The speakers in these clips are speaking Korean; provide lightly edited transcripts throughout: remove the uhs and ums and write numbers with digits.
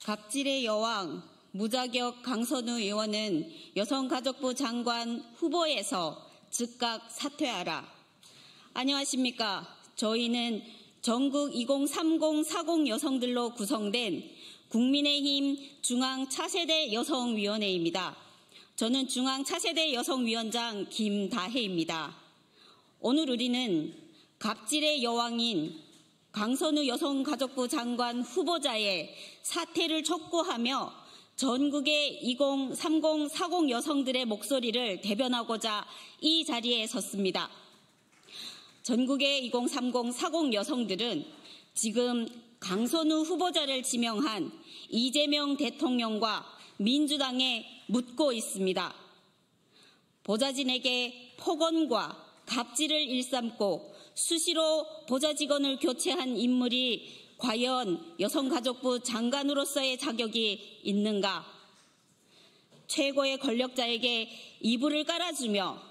갑질의 여왕, 무자격 강선우 의원은 여성가족부 장관 후보에서 즉각 사퇴하라. 안녕하십니까. 저희는 전국 2030-40 여성들로 구성된 국민의힘 중앙차세대 여성위원회입니다. 저는 중앙차세대 여성위원장 김다혜입니다. 오늘 우리는 갑질의 여왕인 강선우 여성가족부 장관 후보자의 사퇴를 촉구하며 전국의 2030-40 여성들의 목소리를 대변하고자 이 자리에 섰습니다. 전국의 2030-40 여성들은 지금 강선우 후보자를 지명한 이재명 대통령과 민주당에 묻고 있습니다. 보좌진에게 폭언과 갑질을 일삼고 수시로 보좌직원을 교체한 인물이 과연 여성가족부 장관으로서의 자격이 있는가? 최고의 권력자에게 이불을 깔아주며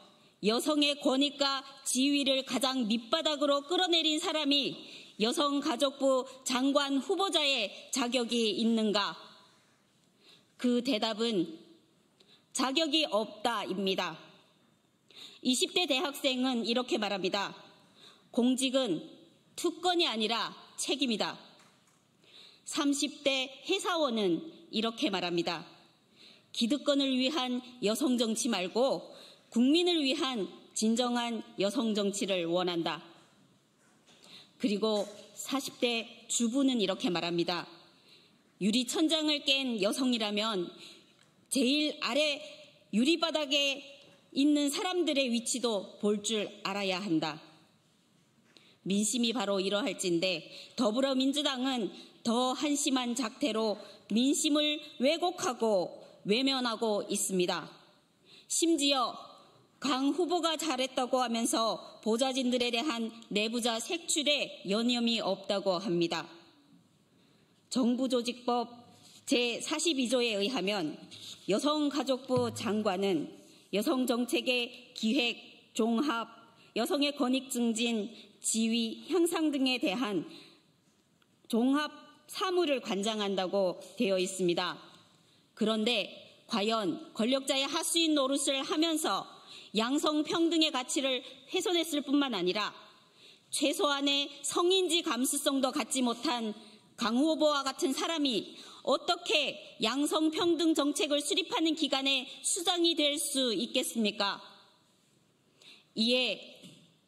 여성의 권익과 지위를 가장 밑바닥으로 끌어내린 사람이 여성가족부 장관 후보자의 자격이 있는가? 그 대답은 자격이 없다입니다. 20대 대학생은 이렇게 말합니다. 공직은 특권이 아니라 책임이다. 30대 회사원은 이렇게 말합니다. 기득권을 위한 여성 정치 말고 국민을 위한 진정한 여성 정치를 원한다. 그리고 40대 주부는 이렇게 말합니다. 유리천장을 깬 여성이라면 제일 아래 유리바닥에 있는 사람들의 위치도 볼 줄 알아야 한다. 민심이 바로 이러할진데 더불어민주당은 더 한심한 작태로 민심을 왜곡하고 외면하고 있습니다. 심지어 강 후보가 잘했다고 하면서 보좌진들에 대한 내부자 색출에 여념이 없다고 합니다. 정부조직법 제42조에 의하면 여성가족부 장관은 여성정책의 기획, 종합, 여성의 권익 증진, 지위, 향상 등에 대한 종합 사무를 관장한다고 되어 있습니다. 그런데 과연 권력자의 하수인 노릇을 하면서 양성평등의 가치를 훼손했을 뿐만 아니라 최소한의 성인지 감수성도 갖지 못한 강 후보와 같은 사람이 어떻게 양성평등 정책을 수립하는 기관의 수장이 될 수 있겠습니까? 이에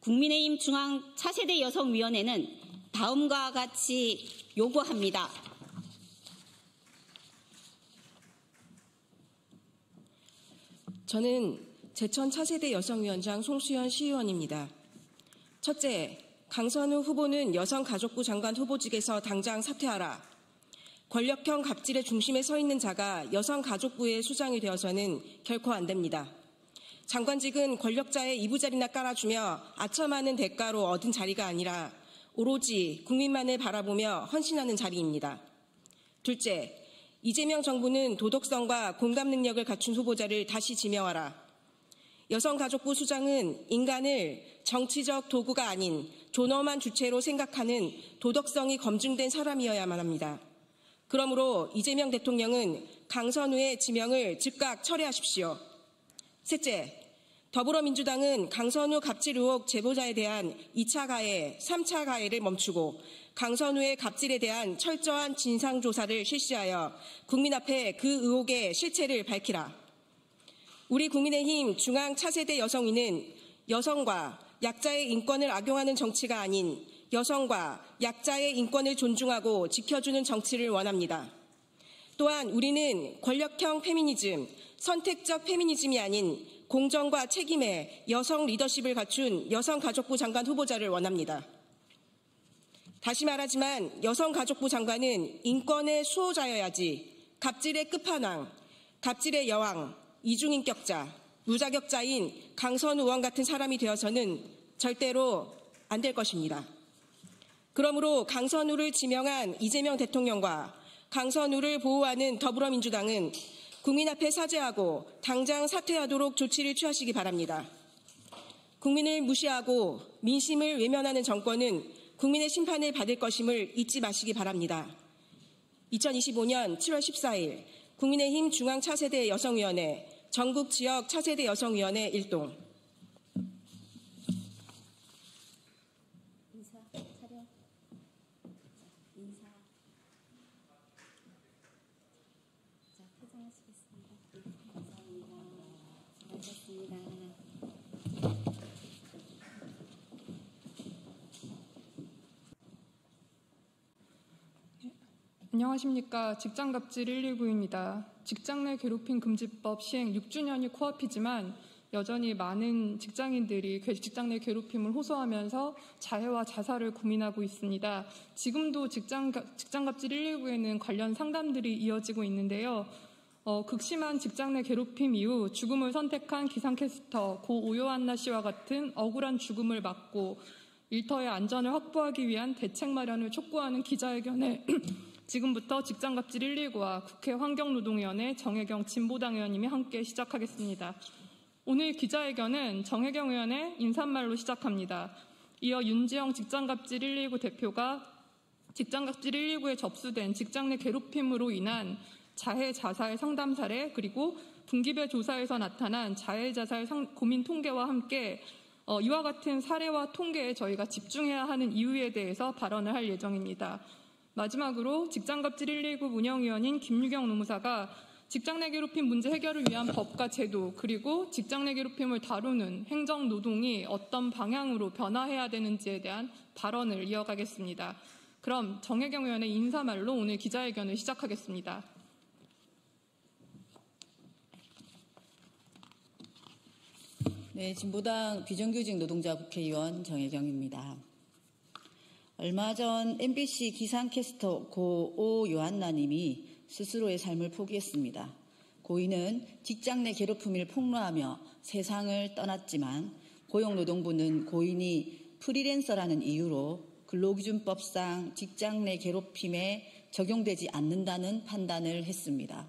국민의힘 중앙차세대 여성위원회는 다음과 같이 요구합니다. 저는 제천 차세대 여성위원장 송수연 시의원입니다. 첫째, 강선우 후보는 여성가족부 장관 후보직에서 당장 사퇴하라. 권력형 갑질의 중심에 서 있는 자가 여성가족부의 수장이 되어서는 결코 안 됩니다. 장관직은 권력자의 이부자리나 깔아주며 아첨하는 대가로 얻은 자리가 아니라 오로지 국민만을 바라보며 헌신하는 자리입니다. 둘째, 이재명 정부는 도덕성과 공감 능력을 갖춘 후보자를 다시 지명하라. 여성가족부 수장은 인간을 정치적 도구가 아닌 존엄한 주체로 생각하는 도덕성이 검증된 사람이어야만 합니다. 그러므로 이재명 대통령은 강선우의 지명을 즉각 철회하십시오. 셋째, 더불어민주당은 강선우 갑질 의혹 제보자에 대한 2차 가해, 3차 가해를 멈추고 강선우의 갑질에 대한 철저한 진상조사를 실시하여 국민 앞에 그 의혹의 실체를 밝히라. 우리 국민의힘 중앙차세대 여성위는 여성과 약자의 인권을 악용하는 정치가 아닌 여성과 약자의 인권을 존중하고 지켜주는 정치를 원합니다. 또한 우리는 권력형 페미니즘, 선택적 페미니즘이 아닌 공정과 책임의 여성 리더십을 갖춘 여성가족부 장관 후보자를 원합니다. 다시 말하지만 여성가족부 장관은 인권의 수호자여야지 갑질의 끝판왕, 갑질의 여왕, 이중인격자, 무자격자인 강선우 의원 같은 사람이 되어서는 절대로 안 될 것입니다. 그러므로 강선우를 지명한 이재명 대통령과 강선우를 보호하는 더불어민주당은 국민 앞에 사죄하고 당장 사퇴하도록 조치를 취하시기 바랍니다. 국민을 무시하고 민심을 외면하는 정권은 국민의 심판을 받을 것임을 잊지 마시기 바랍니다. 2025년 7월 14일 국민의힘 중앙차세대 여성위원회 전국지역 차세대 여성위원회 일동. 안녕하십니까. 직장갑질 119입니다. 직장 내 괴롭힘 금지법 시행 6주년이 코앞이지만 여전히 많은 직장인들이 직장 내 괴롭힘을 호소하면서 자해와 자살을 고민하고 있습니다. 지금도 직장갑질 119에는 관련 상담들이 이어지고 있는데요. 극심한 직장 내 괴롭힘 이후 죽음을 선택한 기상캐스터 고 오요한나 씨와 같은 억울한 죽음을 막고 일터의 안전을 확보하기 위한 대책 마련을 촉구하는 기자회견에 지금부터 직장갑질 119와 국회 환경노동위원회 정혜경 진보당 의원님이 함께 시작하겠습니다. 오늘 기자회견은 정혜경 의원의 인사말로 시작합니다. 이어 윤지영 직장갑질 119 대표가 직장갑질 119에 접수된 직장 내 괴롭힘으로 인한 자해, 자살 상담 사례 그리고 분기별 조사에서 나타난 자해, 자살 고민 통계와 함께 이와 같은 사례와 통계에 저희가 집중해야 하는 이유에 대해서 발언을 할 예정입니다. 마지막으로 직장갑질 119 운영위원인 김유경 노무사가 직장 내 괴롭힘 문제 해결을 위한 법과 제도 그리고 직장 내 괴롭힘을 다루는 행정노동이 어떤 방향으로 변화해야 되는지에 대한 발언을 이어가겠습니다. 그럼 정혜경 의원의 인사말로 오늘 기자회견을 시작하겠습니다. 네, 진보당 비정규직 노동자 국회의원 정혜경입니다. 얼마 전 MBC 기상캐스터 고 오요한나 님이 스스로의 삶을 포기했습니다. 고인은 직장 내 괴롭힘을 폭로하며 세상을 떠났지만 고용노동부는 고인이 프리랜서라는 이유로 근로기준법상 직장 내 괴롭힘에 적용되지 않는다는 판단을 했습니다.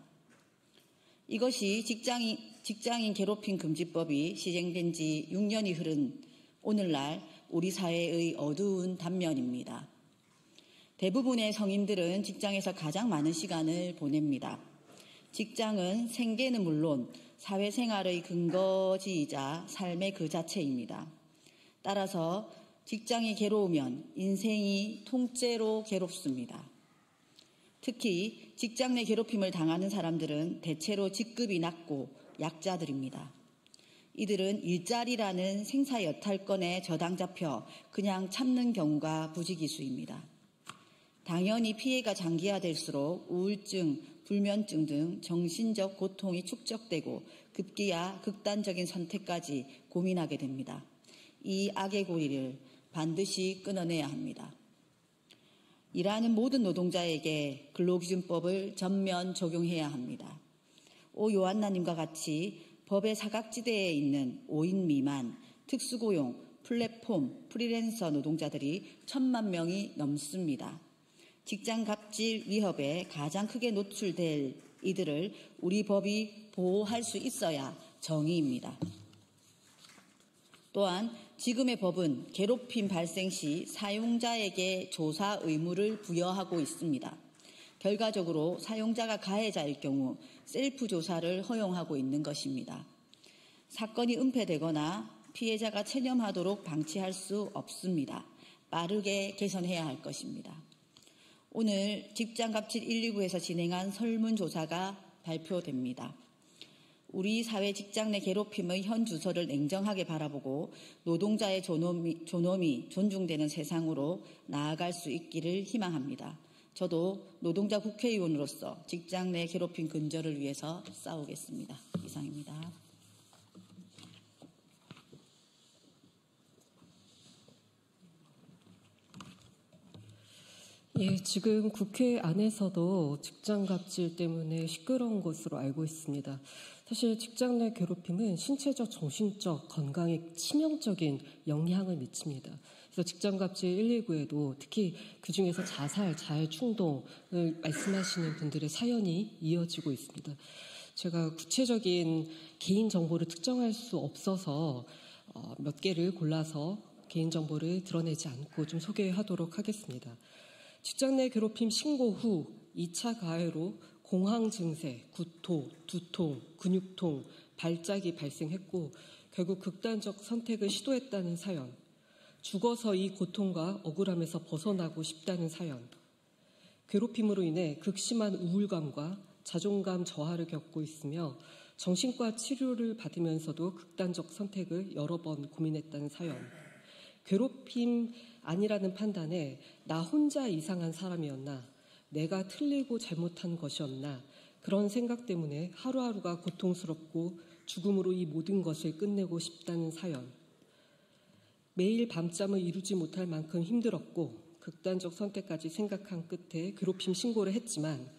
이것이 직장인 괴롭힘 금지법이 시행된 지 6년이 흐른 오늘날 우리 사회의 어두운 단면입니다. 대부분의 성인들은 직장에서 가장 많은 시간을 보냅니다. 직장은 생계는 물론 사회생활의 근거지이자 삶의 그 자체입니다. 따라서 직장이 괴로우면 인생이 통째로 괴롭습니다. 특히 직장 내 괴롭힘을 당하는 사람들은 대체로 직급이 낮고 약자들입니다. 이들은 일자리라는 생사여탈권에 저당 잡혀 그냥 참는 경우가 부지기수입니다. 당연히 피해가 장기화될수록 우울증, 불면증 등 정신적 고통이 축적되고 급기야 극단적인 선택까지 고민하게 됩니다. 이 악의 고리를 반드시 끊어내야 합니다. 일하는 모든 노동자에게 근로기준법을 전면 적용해야 합니다. 오 요한나님과 같이 법의 사각지대에 있는 5인 미만, 특수고용, 플랫폼, 프리랜서 노동자들이 1,000만 명이 넘습니다. 직장 갑질 위협에 가장 크게 노출될 이들을 우리 법이 보호할 수 있어야 정의입니다. 또한 지금의 법은 괴롭힘 발생 시 사용자에게 조사 의무를 부여하고 있습니다. 결과적으로 사용자가 가해자일 경우 셀프 조사를 허용하고 있는 것입니다. 사건이 은폐되거나 피해자가 체념하도록 방치할 수 없습니다. 빠르게 개선해야 할 것입니다. 오늘 직장갑질 119에서 진행한 설문조사가 발표됩니다. 우리 사회 직장 내 괴롭힘의 현 주소를 냉정하게 바라보고 노동자의 존엄이 존중되는 세상으로 나아갈 수 있기를 희망합니다. 저도 노동자 국회의원으로서 직장 내 괴롭힘 근절을 위해서 싸우겠습니다. 이상입니다. 예, 지금 국회 안에서도 직장 갑질 때문에 시끄러운 것으로 알고 있습니다. 사실 직장 내 괴롭힘은 신체적, 정신적 건강에 치명적인 영향을 미칩니다. 그래서 직장 갑질 119에도 특히 그중에서 자살, 자해 충동을 말씀하시는 분들의 사연이 이어지고 있습니다. 제가 구체적인 개인 정보를 특정할 수 없어서 몇 개를 골라서 개인 정보를 드러내지 않고 좀 소개하도록 하겠습니다. 직장 내 괴롭힘 신고 후 2차 가해로 공황 증세, 구토, 두통, 근육통, 발작이 발생했고 결국 극단적 선택을 시도했다는 사연, 죽어서 이 고통과 억울함에서 벗어나고 싶다는 사연, 괴롭힘으로 인해 극심한 우울감과 자존감 저하를 겪고 있으며 정신과 치료를 받으면서도 극단적 선택을 여러 번 고민했다는 사연, 괴롭힘 아니라는 판단에 나 혼자 이상한 사람이었나, 내가 틀리고 잘못한 것이었나, 그런 생각 때문에 하루하루가 고통스럽고 죽음으로 이 모든 것을 끝내고 싶다는 사연, 매일 밤잠을 이루지 못할 만큼 힘들었고 극단적 선택까지 생각한 끝에 괴롭힘 신고를 했지만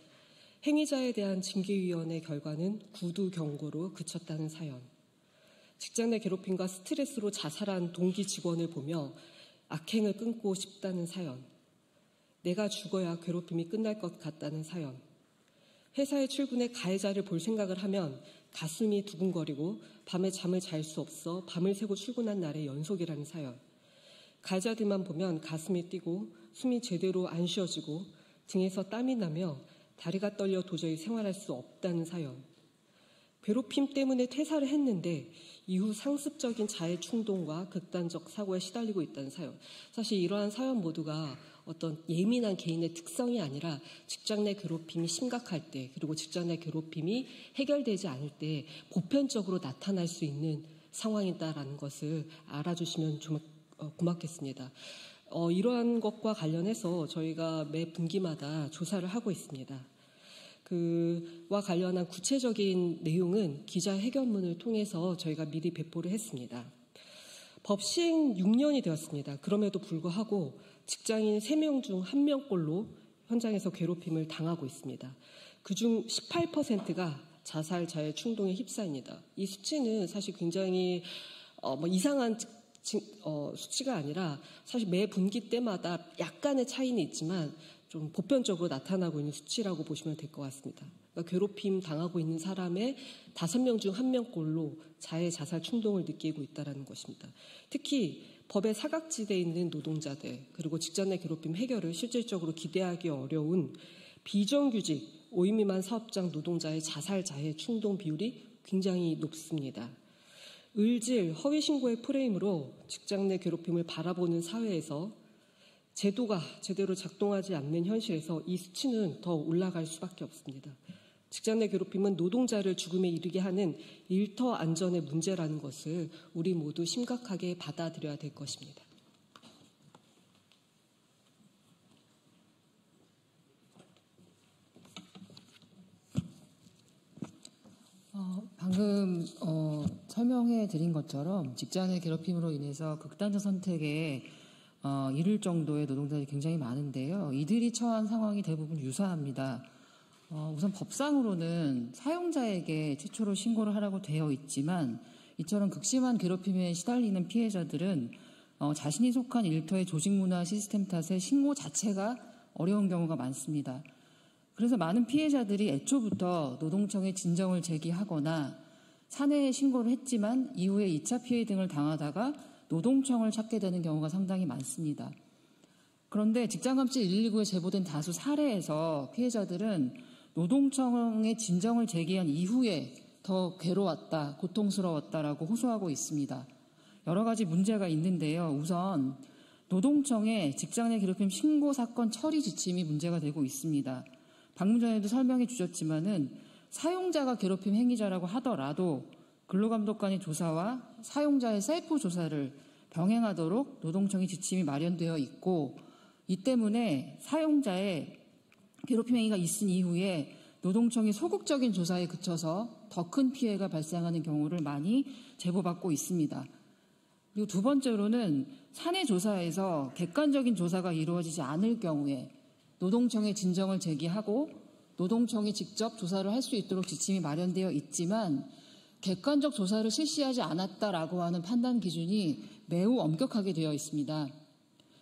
행위자에 대한 징계위원회 결과는 구두 경고로 그쳤다는 사연, 직장 내 괴롭힘과 스트레스로 자살한 동기 직원을 보며 악행을 끊고 싶다는 사연, 내가 죽어야 괴롭힘이 끝날 것 같다는 사연, 회사에 출근해 가해자를 볼 생각을 하면 가슴이 두근거리고 밤에 잠을 잘 수 없어 밤을 새고 출근한 날의 연속이라는 사연, 가해자들만 보면 가슴이 뛰고 숨이 제대로 안 쉬어지고 등에서 땀이 나며 다리가 떨려 도저히 생활할 수 없다는 사연, 괴롭힘 때문에 퇴사를 했는데 이후 상습적인 자해 충동과 극단적 사고에 시달리고 있다는 사연. 사실 이러한 사연 모두가 어떤 예민한 개인의 특성이 아니라 직장 내 괴롭힘이 심각할 때, 그리고 직장 내 괴롭힘이 해결되지 않을 때 보편적으로 나타날 수 있는 상황이다라는 것을 알아주시면 좀 고맙겠습니다. 이러한 것과 관련해서 저희가 매 분기마다 조사를 하고 있습니다. 그와 관련한 구체적인 내용은 기자회견문을 통해서 저희가 미리 배포를 했습니다. 법 시행 6년이 되었습니다. 그럼에도 불구하고 직장인 3명 중 1명꼴로 현장에서 괴롭힘을 당하고 있습니다. 그중 18%가 자살, 자해 충동에 휩싸입니다. 이 수치는 사실 굉장히 이상한 수치가 아니라 사실 매 분기 때마다 약간의 차이는 있지만 좀 보편적으로 나타나고 있는 수치라고 보시면 될 것 같습니다. 그러니까 괴롭힘 당하고 있는 사람의 5명 중 1명꼴로 자해, 자살 충동을 느끼고 있다는 것입니다. 특히 법의 사각지대에 있는 노동자들, 그리고 직장 내 괴롭힘 해결을 실질적으로 기대하기 어려운 비정규직 5인 미만 사업장 노동자의 자살, 자해 충동 비율이 굉장히 높습니다. 을질, 허위신고의 프레임으로 직장 내 괴롭힘을 바라보는 사회에서 제도가 제대로 작동하지 않는 현실에서 이 수치는 더 올라갈 수밖에 없습니다. 직장 내 괴롭힘은 노동자를 죽음에 이르게 하는 일터 안전의 문제라는 것을 우리 모두 심각하게 받아들여야 될 것입니다. 방금 설명해 드린 것처럼 직장 내 괴롭힘으로 인해서 극단적 선택에 이를 정도의 노동자들이 굉장히 많은데요. 이들이 처한 상황이 대부분 유사합니다. 우선 법상으로는 사용자에게 최초로 신고를 하라고 되어 있지만 이처럼 극심한 괴롭힘에 시달리는 피해자들은 자신이 속한 일터의 조직문화 시스템 탓에 신고 자체가 어려운 경우가 많습니다. 그래서 많은 피해자들이 애초부터 노동청에 진정을 제기하거나 사내에 신고를 했지만 이후에 2차 피해 등을 당하다가 노동청을 찾게 되는 경우가 상당히 많습니다. 그런데 직장감시 119에 제보된 다수 사례에서 피해자들은 노동청에 진정을 제기한 이후에 더 괴로웠다, 고통스러웠다라고 호소하고 있습니다. 여러 가지 문제가 있는데요. 우선 노동청의 직장 내 괴롭힘 신고 사건 처리 지침이 문제가 되고 있습니다. 방금 전에도 설명해 주셨지만은 사용자가 괴롭힘 행위자라고 하더라도 근로감독관의 조사와 사용자의 셀프 조사를 병행하도록 노동청의 지침이 마련되어 있고, 이 때문에 사용자의 괴롭힘 행위가 있은 이후에 노동청이 소극적인 조사에 그쳐서 더 큰 피해가 발생하는 경우를 많이 제보받고 있습니다. 그리고 두 번째로는 사내 조사에서 객관적인 조사가 이루어지지 않을 경우에 노동청에 진정을 제기하고 노동청이 직접 조사를 할 수 있도록 지침이 마련되어 있지만 객관적 조사를 실시하지 않았다라고 하는 판단 기준이 매우 엄격하게 되어 있습니다.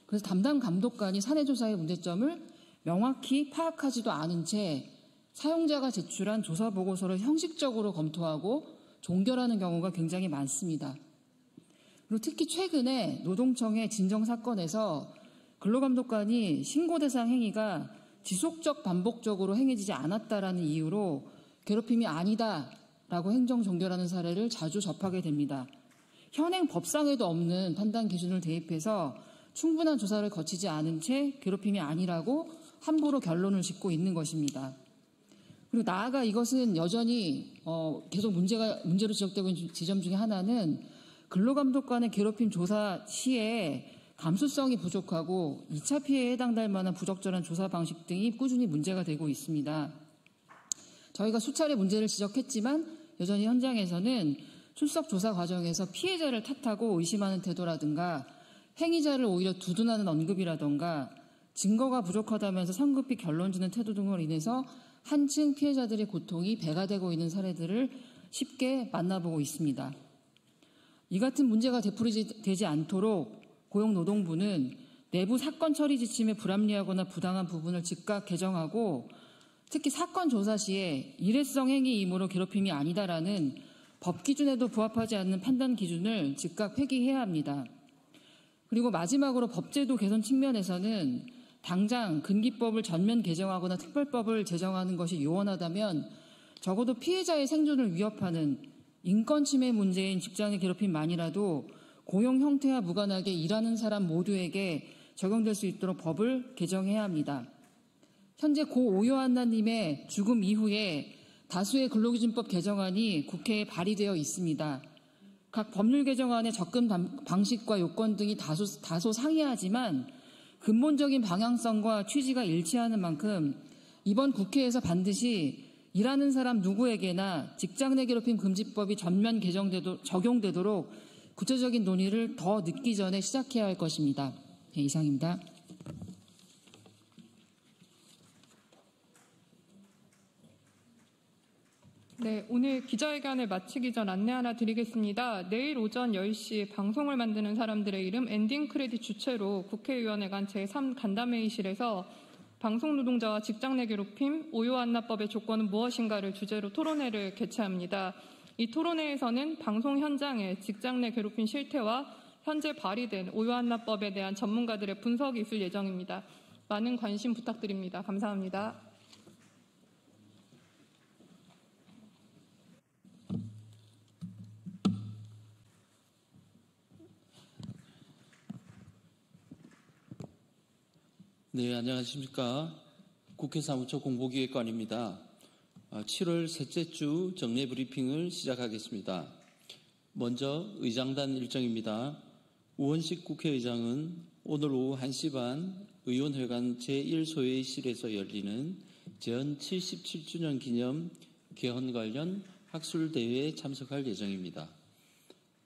그래서 담당 감독관이 사내 조사의 문제점을 명확히 파악하지도 않은 채 사용자가 제출한 조사 보고서를 형식적으로 검토하고 종결하는 경우가 굉장히 많습니다. 그리고 특히 최근에 노동청의 진정 사건에서 근로감독관이 신고 대상 행위가 지속적 반복적으로 행해지지 않았다라는 이유로 괴롭힘이 아니다라고 행정 종결하는 사례를 자주 접하게 됩니다. 현행 법상에도 없는 판단 기준을 대입해서 충분한 조사를 거치지 않은 채 괴롭힘이 아니라고 함부로 결론을 짓고 있는 것입니다. 그리고 나아가 이것은 여전히 계속 문제로 지적되고 있는 지점 중에 하나는 근로감독관의 괴롭힘 조사 시에 감수성이 부족하고 2차 피해에 해당될 만한 부적절한 조사 방식 등이 꾸준히 문제가 되고 있습니다. 저희가 수차례 문제를 지적했지만 여전히 현장에서는 출석 조사 과정에서 피해자를 탓하고 의심하는 태도라든가 행위자를 오히려 두둔하는 언급이라든가 증거가 부족하다면서 성급히 결론 짓는 태도 등으로 인해서 한층 피해자들의 고통이 배가 되고 있는 사례들을 쉽게 만나보고 있습니다. 이 같은 문제가 되풀이되지 않도록 고용노동부는 내부 사건 처리 지침에 불합리하거나 부당한 부분을 즉각 개정하고 특히 사건 조사 시에 일회성 행위이므로 괴롭힘이 아니다라는 법 기준에도 부합하지 않는 판단 기준을 즉각 폐기해야 합니다. 그리고 마지막으로 법제도 개선 측면에서는 당장 근기법을 전면 개정하거나 특별법을 제정하는 것이 요원하다면 적어도 피해자의 생존을 위협하는 인권 침해 문제인 직장의 괴롭힘만이라도 고용 형태와 무관하게 일하는 사람 모두에게 적용될 수 있도록 법을 개정해야 합니다. 현재 고 오요한나님의 죽음 이후에 다수의 근로기준법 개정안이 국회에 발의되어 있습니다. 각 법률 개정안의 접근 방식과 요건 등이 다소 상이하지만 근본적인 방향성과 취지가 일치하는 만큼 이번 국회에서 반드시 일하는 사람 누구에게나 직장 내 괴롭힘 금지법이 전면 적용되도록 구체적인 논의를 더 늦기 전에 시작해야 할 것입니다. 네, 이상입니다. 네, 오늘 기자회견을 마치기 전 안내 하나 드리겠습니다. 내일 오전 10시 방송을 만드는 사람들의 이름 엔딩 크레딧 주최로 국회의원회관 제3간담회의실에서 방송 노동자와 직장 내 괴롭힘, 오요한나법의 조건은 무엇인가를 주제로 토론회를 개최합니다. 이 토론회에서는 방송 현장의 직장 내 괴롭힘 실태와 현재 발의된 오요한나법에 대한 전문가들의 분석이 있을 예정입니다. 많은 관심 부탁드립니다. 감사합니다. 네, 안녕하십니까. 국회 사무처 공보기획관입니다. 7월 셋째 주 정례 브리핑을 시작하겠습니다. 먼저 의장단 일정입니다. 우원식 국회의장은 오늘 오후 1시 반 의원회관 제1소회의실에서 열리는 제헌 77주년 기념 개헌 관련 학술대회에 참석할 예정입니다.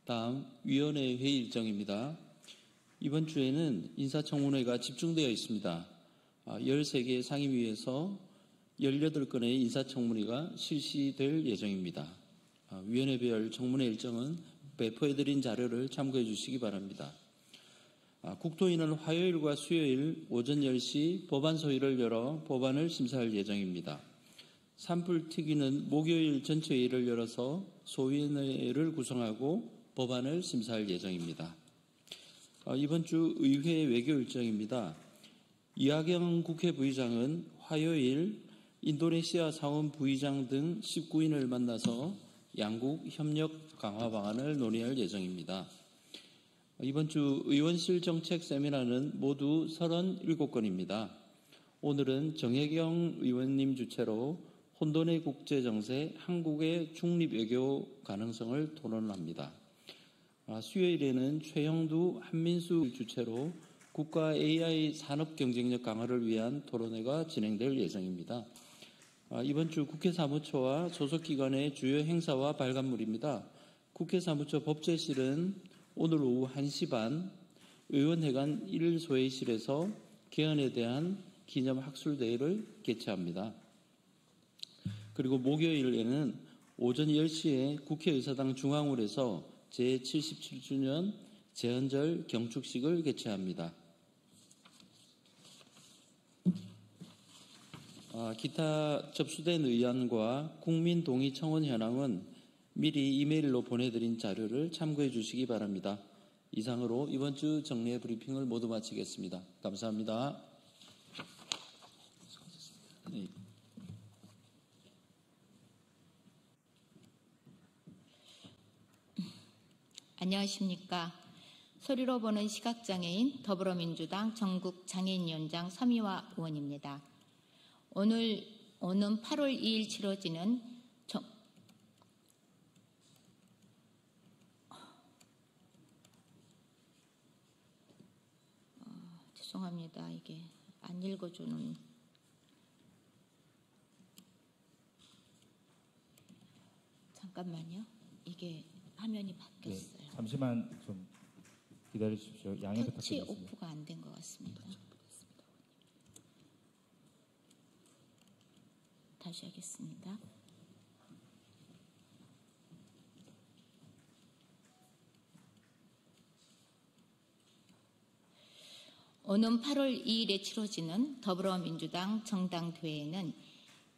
다음 위원회 회의 일정입니다. 이번 주에는 인사청문회가 집중되어 있습니다. 13개 상임위에서 18건의 인사청문회가 실시될 예정입니다. 위원회별 청문회 일정은 배포해드린 자료를 참고해 주시기 바랍니다. 국토위는 화요일과 수요일 오전 10시 법안 소위를 열어 법안을 심사할 예정입니다. 산불특위는 목요일 전체회의를 열어서 소위원회를 구성하고 법안을 심사할 예정입니다. 이번 주 의회 외교 일정입니다. 이하경 국회 부의장은 화요일 인도네시아 상원 부의장 등 19인을 만나서 양국 협력 강화 방안을 논의할 예정입니다. 이번 주 의원실 정책 세미나는 모두 37건입니다. 오늘은 정혜경 의원님 주최로 혼돈의 국제정세, 한국의 중립외교 가능성을 토론합니다. 수요일에는 최영두, 한민수 주최로 국가 AI 산업 경쟁력 강화를 위한 토론회가 진행될 예정입니다. 이번 주 국회 사무처와 소속기관의 주요 행사와 발간물입니다. 국회 사무처 법제실은 오늘 오후 1시 반 의원회관 1소회의실에서 개헌에 대한 기념 학술대회를 개최합니다. 그리고 목요일에는 오전 10시에 국회의사당 중앙홀에서 제77주년 제헌절 경축식을 개최합니다. 기타 접수된 의안과 국민 동의 청원 현황은 미리 이메일로 보내드린 자료를 참고해 주시기 바랍니다. 이상으로 이번 주 정례 브리핑을 모두 마치겠습니다. 감사합니다. 안녕하십니까. 소리로 보는 시각장애인 더불어민주당 전국장애인위원장 서미화 의원입니다. 오는 8월 2일 치러지는 죄송합니다. 이게 안 읽어주는 잠깐만요. 이게 화면이 바뀌었어요. 네, 잠시만 좀 기다려 주십시오. 양해 터치 부탁드리겠습니다. 오프가 안 된 것 같습니다. 다시 하겠습니다. 오는 8월 2일에 치러지는 더불어민주당 정당대회에는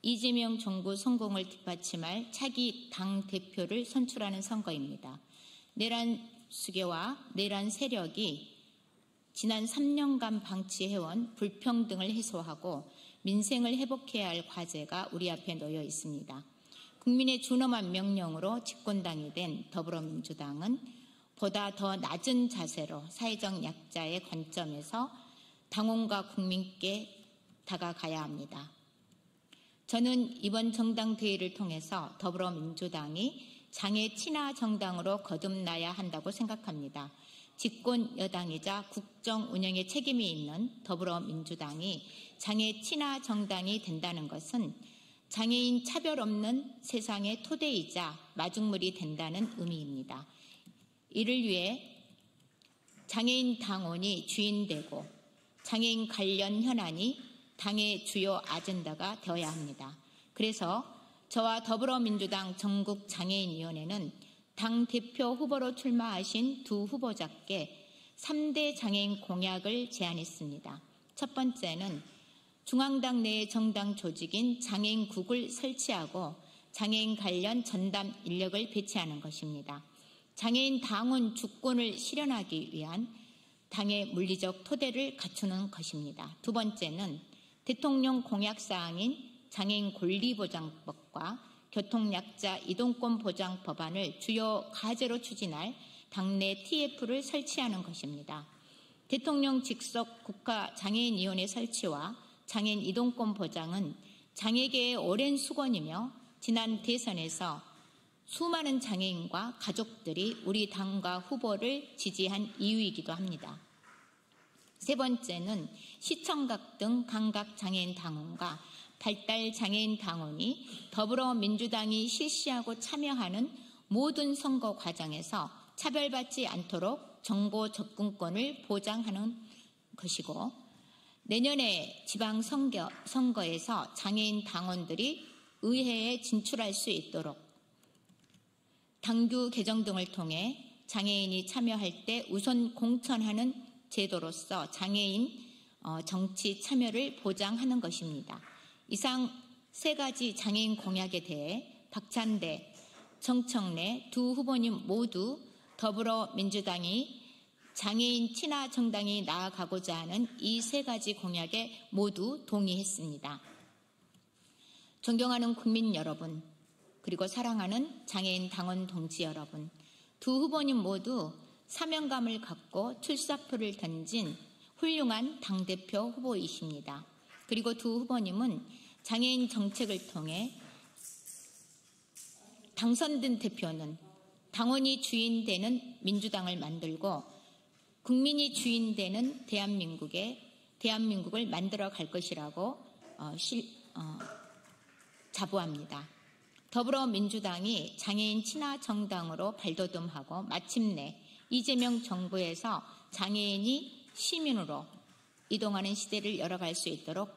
이재명 정부 성공을 뒷받침할 차기 당대표를 선출하는 선거입니다. 내란 수계와 내란 세력이 지난 3년간 방치해온 불평등을 해소하고 민생을 회복해야 할 과제가 우리 앞에 놓여 있습니다. 국민의 준엄한 명령으로 집권당이 된 더불어민주당은 보다 더 낮은 자세로 사회적 약자의 관점에서 당원과 국민께 다가가야 합니다. 저는 이번 정당대회를 통해서 더불어민주당이 장애 친화 정당으로 거듭나야 한다고 생각합니다. 집권 여당이자 국정 운영에 책임이 있는 더불어민주당이 장애 친화 정당이 된다는 것은 장애인 차별 없는 세상의 토대이자 마중물이 된다는 의미입니다. 이를 위해 장애인 당원이 주인되고 장애인 관련 현안이 당의 주요 아젠다가 되어야 합니다. 그래서 저와 더불어민주당 전국장애인위원회는 당대표 후보로 출마하신 두 후보자께 3대 장애인 공약을 제안했습니다. 첫 번째는 중앙당 내의 정당 조직인 장애인국을 설치하고 장애인 관련 전담 인력을 배치하는 것입니다. 장애인 당원 주권을 실현하기 위한 당의 물리적 토대를 갖추는 것입니다. 두 번째는 대통령 공약사항인 장애인 권리보장법과 교통약자 이동권 보장 법안을 주요 과제로 추진할 당내 TF를 설치하는 것입니다. 대통령 직속 국가장애인위원회 설치와 장애인 이동권 보장은 장애계의 오랜 수건이며 지난 대선에서 수많은 장애인과 가족들이 우리 당과 후보를 지지한 이유이기도 합니다. 세 번째는 시청각 등 감각장애인 당원과 발달장애인 당원이 더불어민주당이 실시하고 참여하는 모든 선거 과정에서 차별받지 않도록 정보 접근권을 보장하는 것이고, 내년에 지방선거에서 장애인 당원들이 의회에 진출할 수 있도록 당규 개정 등을 통해 장애인이 참여할 때 우선 공천하는 제도로서 장애인 정치 참여를 보장하는 것입니다. 이상 세 가지 장애인 공약에 대해 박찬대, 정청래 두 후보님 모두 더불어민주당이 장애인 친화 정당이 나아가고자 하는 이 세 가지 공약에 모두 동의했습니다. 존경하는 국민 여러분, 그리고 사랑하는 장애인 당원 동지 여러분, 두 후보님 모두 사명감을 갖고 출사표를 던진 훌륭한 당대표 후보이십니다. 그리고 두 후보님은 장애인 정책을 통해 당선된 대표는 당원이 주인되는 민주당을 만들고 국민이 주인되는 대한민국을 만들어 갈 것이라고 자부합니다. 더불어민주당이 장애인 친화 정당으로 발돋움하고 마침내 이재명 정부에서 장애인이 시민으로 이동하는 시대를 열어갈 수 있도록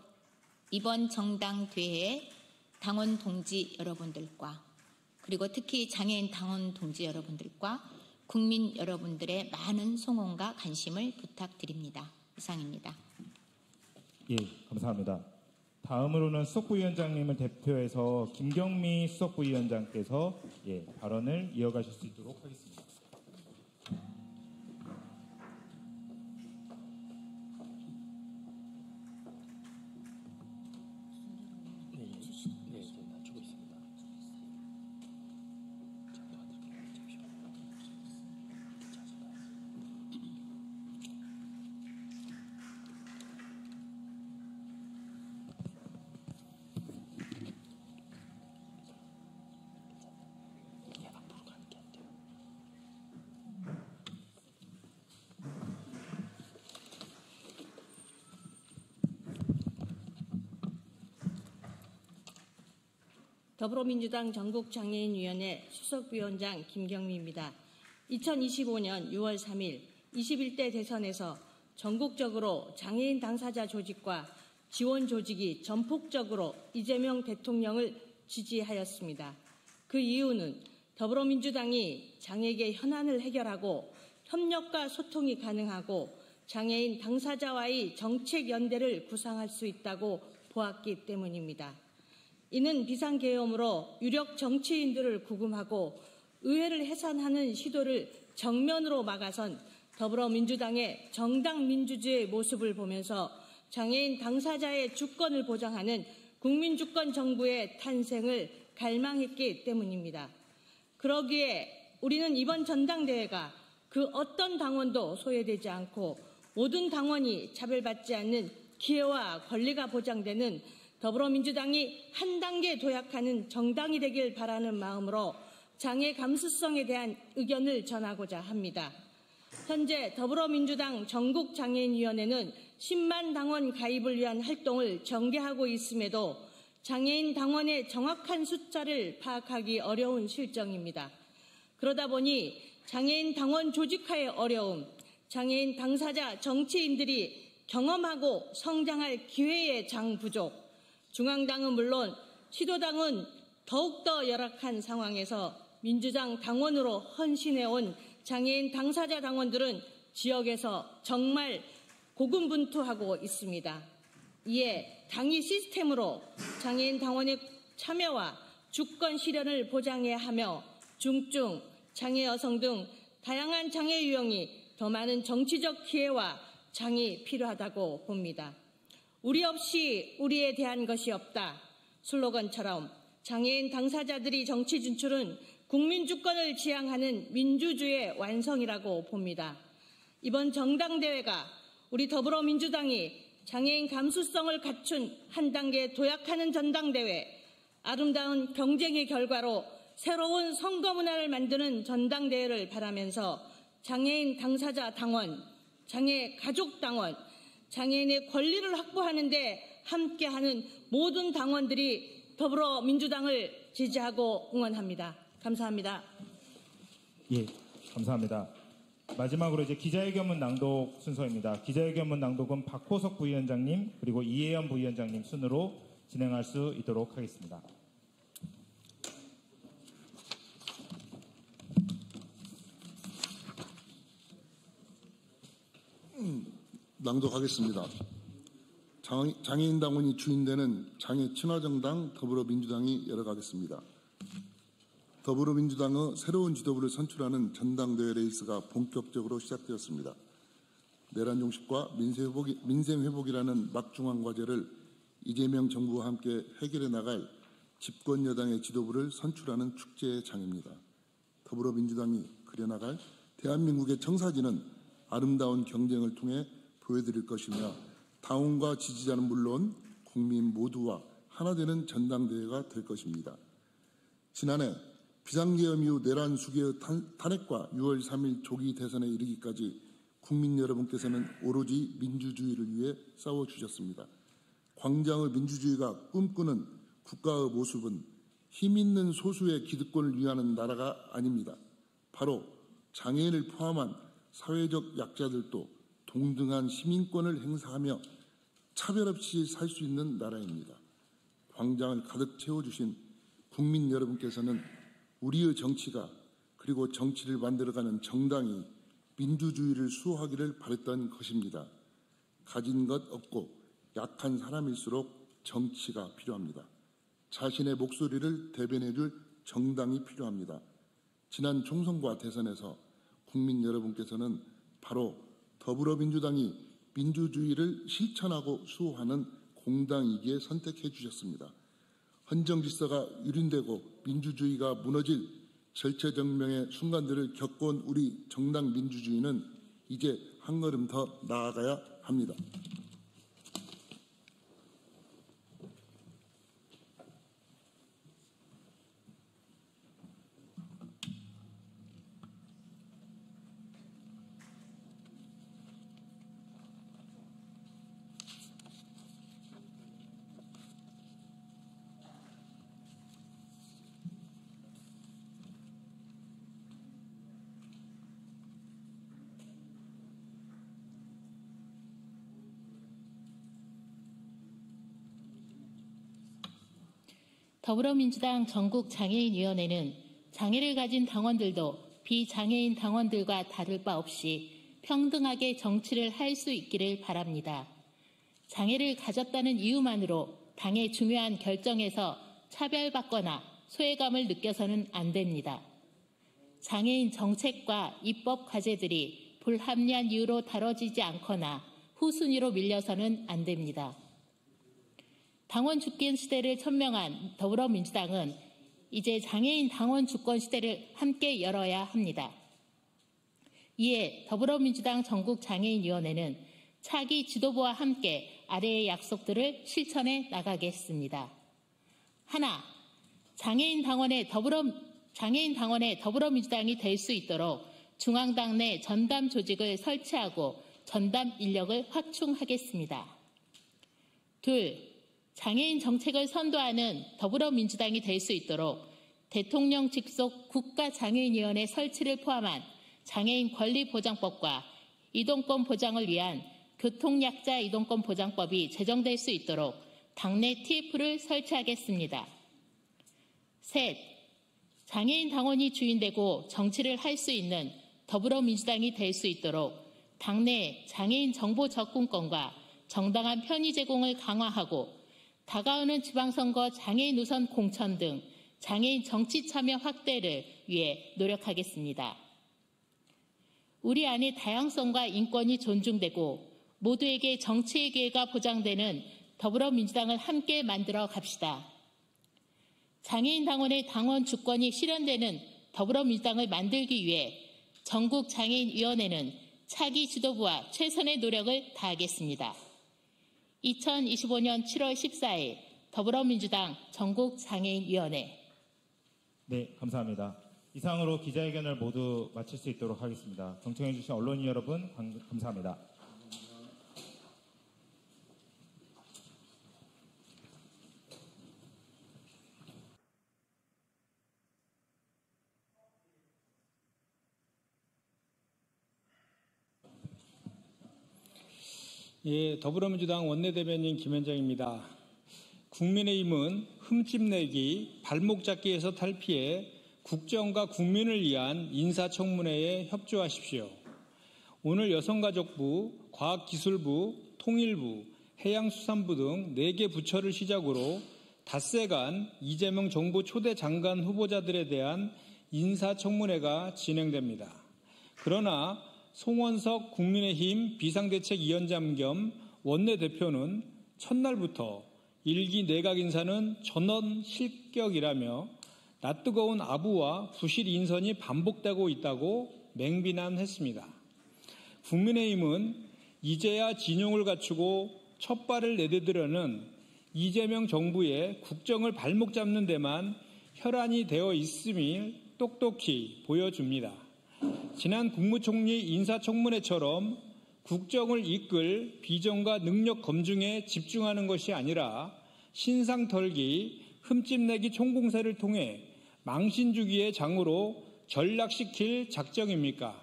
이번 정당대회에 당원 동지 여러분들과 그리고 특히 장애인 당원 동지 여러분들과 국민 여러분들의 많은 송원과 관심을 부탁드립니다. 이상입니다. 예, 감사합니다. 다음으로는 수석부위원장님을 대표해서 김경미 수석부위원장께서 발언을 이어가실 수 있도록 하겠습니다. 더불어민주당 전국장애인위원회 수석위원장 김경미입니다. 2025년 6월 3일 21대 대선에서 전국적으로 장애인 당사자 조직과 지원 조직이 전폭적으로 이재명 대통령을 지지하였습니다. 그 이유는 더불어민주당이 장애계 현안을 해결하고 협력과 소통이 가능하고 장애인 당사자와의 정책 연대를 구상할 수 있다고 보았기 때문입니다. 이는 비상계엄으로 유력 정치인들을 구금하고 의회를 해산하는 시도를 정면으로 막아선 더불어민주당의 정당 민주주의의 모습을 보면서 장애인 당사자의 주권을 보장하는 국민주권 정부의 탄생을 갈망했기 때문입니다. 그러기에 우리는 이번 전당대회가 그 어떤 당원도 소외되지 않고 모든 당원이 차별받지 않는 기회와 권리가 보장되는 더불어민주당이 한 단계 도약하는 정당이 되길 바라는 마음으로 장애 감수성에 대한 의견을 전하고자 합니다. 현재 더불어민주당 전국장애인위원회는 10만 당원 가입을 위한 활동을 전개하고 있음에도 장애인 당원의 정확한 숫자를 파악하기 어려운 실정입니다. 그러다 보니 장애인 당원 조직화의 어려움, 장애인 당사자 정치인들이 경험하고 성장할 기회의 장 부족, 중앙당은 물론 시도당은 더욱더 열악한 상황에서 민주당 당원으로 헌신해온 장애인 당사자 당원들은 지역에서 정말 고군분투하고 있습니다. 이에 당이 시스템으로 장애인 당원의 참여와 주권 실현을 보장해야 하며 중증, 장애 여성 등 다양한 장애 유형이 더 많은 정치적 기회와 장이 필요하다고 봅니다. 우리 없이 우리에 대한 것이 없다 슬로건처럼 장애인 당사자들이 정치 진출은 국민 주권을 지향하는 민주주의의 완성이라고 봅니다. 이번 정당대회가 우리 더불어민주당이 장애인 감수성을 갖춘 한 단계 도약하는 전당대회, 아름다운 경쟁의 결과로 새로운 선거 문화를 만드는 전당대회를 바라면서 장애인 당사자 당원, 장애 가족 당원, 장애인의 권리를 확보하는 데 함께하는 모든 당원들이 더불어민주당을 지지하고 응원합니다. 감사합니다. 예, 감사합니다. 마지막으로 이제 기자회견문 낭독 순서입니다. 기자회견문 낭독은 박호석 부위원장님 그리고 이혜연 부위원장님 순으로 진행할 수 있도록 하겠습니다. 낭독하겠습니다. 장애인 당원이 주인되는 장애 친화정당 더불어민주당이 열어가겠습니다. 더불어민주당의 새로운 지도부를 선출하는 전당대회 레이스가 본격적으로 시작되었습니다. 내란 종식과 민생 회복이라는 막중한 과제를 이재명 정부와 함께 해결해 나갈 집권 여당의 지도부를 선출하는 축제의 장입니다. 더불어민주당이 그려나갈 대한민국의 청사진은 아름다운 경쟁을 통해 보여드릴 것이며 당원과 지지자는 물론 국민 모두와 하나 되는 전당대회가 될 것입니다. 지난해 비상계엄 이후 내란 수개의 탄핵과 6월 3일 조기 대선에 이르기까지 국민 여러분께서는 오로지 민주주의를 위해 싸워주셨습니다. 광장의 민주주의가 꿈꾸는 국가의 모습은 힘있는 소수의 기득권을 위하는 나라가 아닙니다. 바로 장애인을 포함한 사회적 약자들도 동등한 시민권을 행사하며 차별 없이 살 수 있는 나라입니다. 광장을 가득 채워주신 국민 여러분께서는 우리의 정치가 그리고 정치를 만들어가는 정당이 민주주의를 수호하기를 바랬던 것입니다. 가진 것 없고 약한 사람일수록 정치가 필요합니다. 자신의 목소리를 대변해줄 정당이 필요합니다. 지난 총선과 대선에서 국민 여러분께서는 바로 더불어민주당이 민주주의를 실천하고 수호하는 공당이기에 선택해 주셨습니다. 헌정질서가 유린되고 민주주의가 무너질 절체절명의 순간들을 겪어온 우리 정당 민주주의는 이제 한 걸음 더 나아가야 합니다. 더불어민주당 전국장애인위원회는 장애를 가진 당원들도 비장애인 당원들과 다를 바 없이 평등하게 정치를 할 수 있기를 바랍니다. 장애를 가졌다는 이유만으로 당의 중요한 결정에서 차별받거나 소외감을 느껴서는 안 됩니다. 장애인 정책과 입법 과제들이 불합리한 이유로 다뤄지지 않거나 후순위로 밀려서는 안 됩니다. 당원 주권 시대를 천명한 더불어민주당은 이제 장애인 당원 주권 시대를 함께 열어야 합니다. 이에 더불어민주당 전국장애인위원회는 차기 지도부와 함께 아래의 약속들을 실천해 나가겠습니다. 하나, 장애인 당원의 더불어민주당이 될 수 있도록 중앙당 내 전담 조직을 설치하고 전담 인력을 확충하겠습니다. 둘, 장애인 정책을 선도하는 더불어민주당이 될 수 있도록 대통령 직속 국가장애인위원회 설치를 포함한 장애인 권리보장법과 이동권 보장을 위한 교통약자 이동권 보장법이 제정될 수 있도록 당내 TF를 설치하겠습니다. 셋, 장애인 당원이 주인되고 정치를 할 수 있는 더불어민주당이 될 수 있도록 당내 장애인 정보 접근권과 정당한 편의 제공을 강화하고 다가오는 지방선거 장애인 우선 공천 등 장애인 정치 참여 확대를 위해 노력하겠습니다. 우리 안에 다양성과 인권이 존중되고 모두에게 정치의 기회가 보장되는 더불어민주당을 함께 만들어 갑시다. 장애인 당원의 당원 주권이 실현되는 더불어민주당을 만들기 위해 전국장애인위원회는 차기 지도부와 최선의 노력을 다하겠습니다. 2025년 7월 14일 더불어민주당 전국장애인위원회. 네, 감사합니다. 이상으로 기자회견을 모두 마칠 수 있도록 하겠습니다. 경청해 주신 언론인 여러분 감사합니다. 예, 더불어민주당 원내대변인 김현정입니다. 국민의힘은 흠집내기, 발목 잡기에서 탈피해 국정과 국민을 위한 인사청문회에 협조하십시오. 오늘 여성가족부, 과학기술부, 통일부, 해양수산부 등 4개 부처를 시작으로 닷새간 이재명 정부 초대 장관 후보자들에 대한 인사청문회가 진행됩니다. 그러나 송원석 국민의힘 비상대책위원장 겸 원내대표는 첫날부터 일기 내각 인사는 전원 실격이라며 낯뜨거운 아부와 부실 인선이 반복되고 있다고 맹비난했습니다. 국민의힘은 이제야 진용을 갖추고 첫 발을 내디디려는 이재명 정부의 국정을 발목 잡는 데만 혈안이 되어 있음을 똑똑히 보여줍니다. 지난 국무총리 인사청문회처럼 국정을 이끌 비전과 능력 검증에 집중하는 것이 아니라 신상털기, 흠집내기 총공세를 통해 망신주기의 장으로 전락시킬 작정입니까?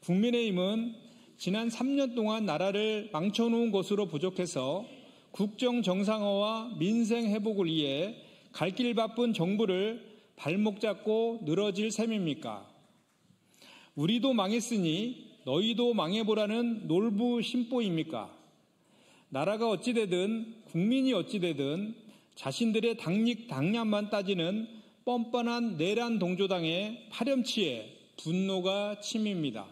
국민의힘은 지난 3년 동안 나라를 망쳐놓은 것으로 부족해서 국정 정상화와 민생 회복을 위해 갈 길 바쁜 정부를 발목 잡고 늘어질 셈입니까? 우리도 망했으니 너희도 망해보라는 놀부 심보입니까? 나라가 어찌되든 국민이 어찌되든 자신들의 당lik 당량만 따지는 뻔뻔한 내란 동조당의 파렴치에 분노가 치밉니다.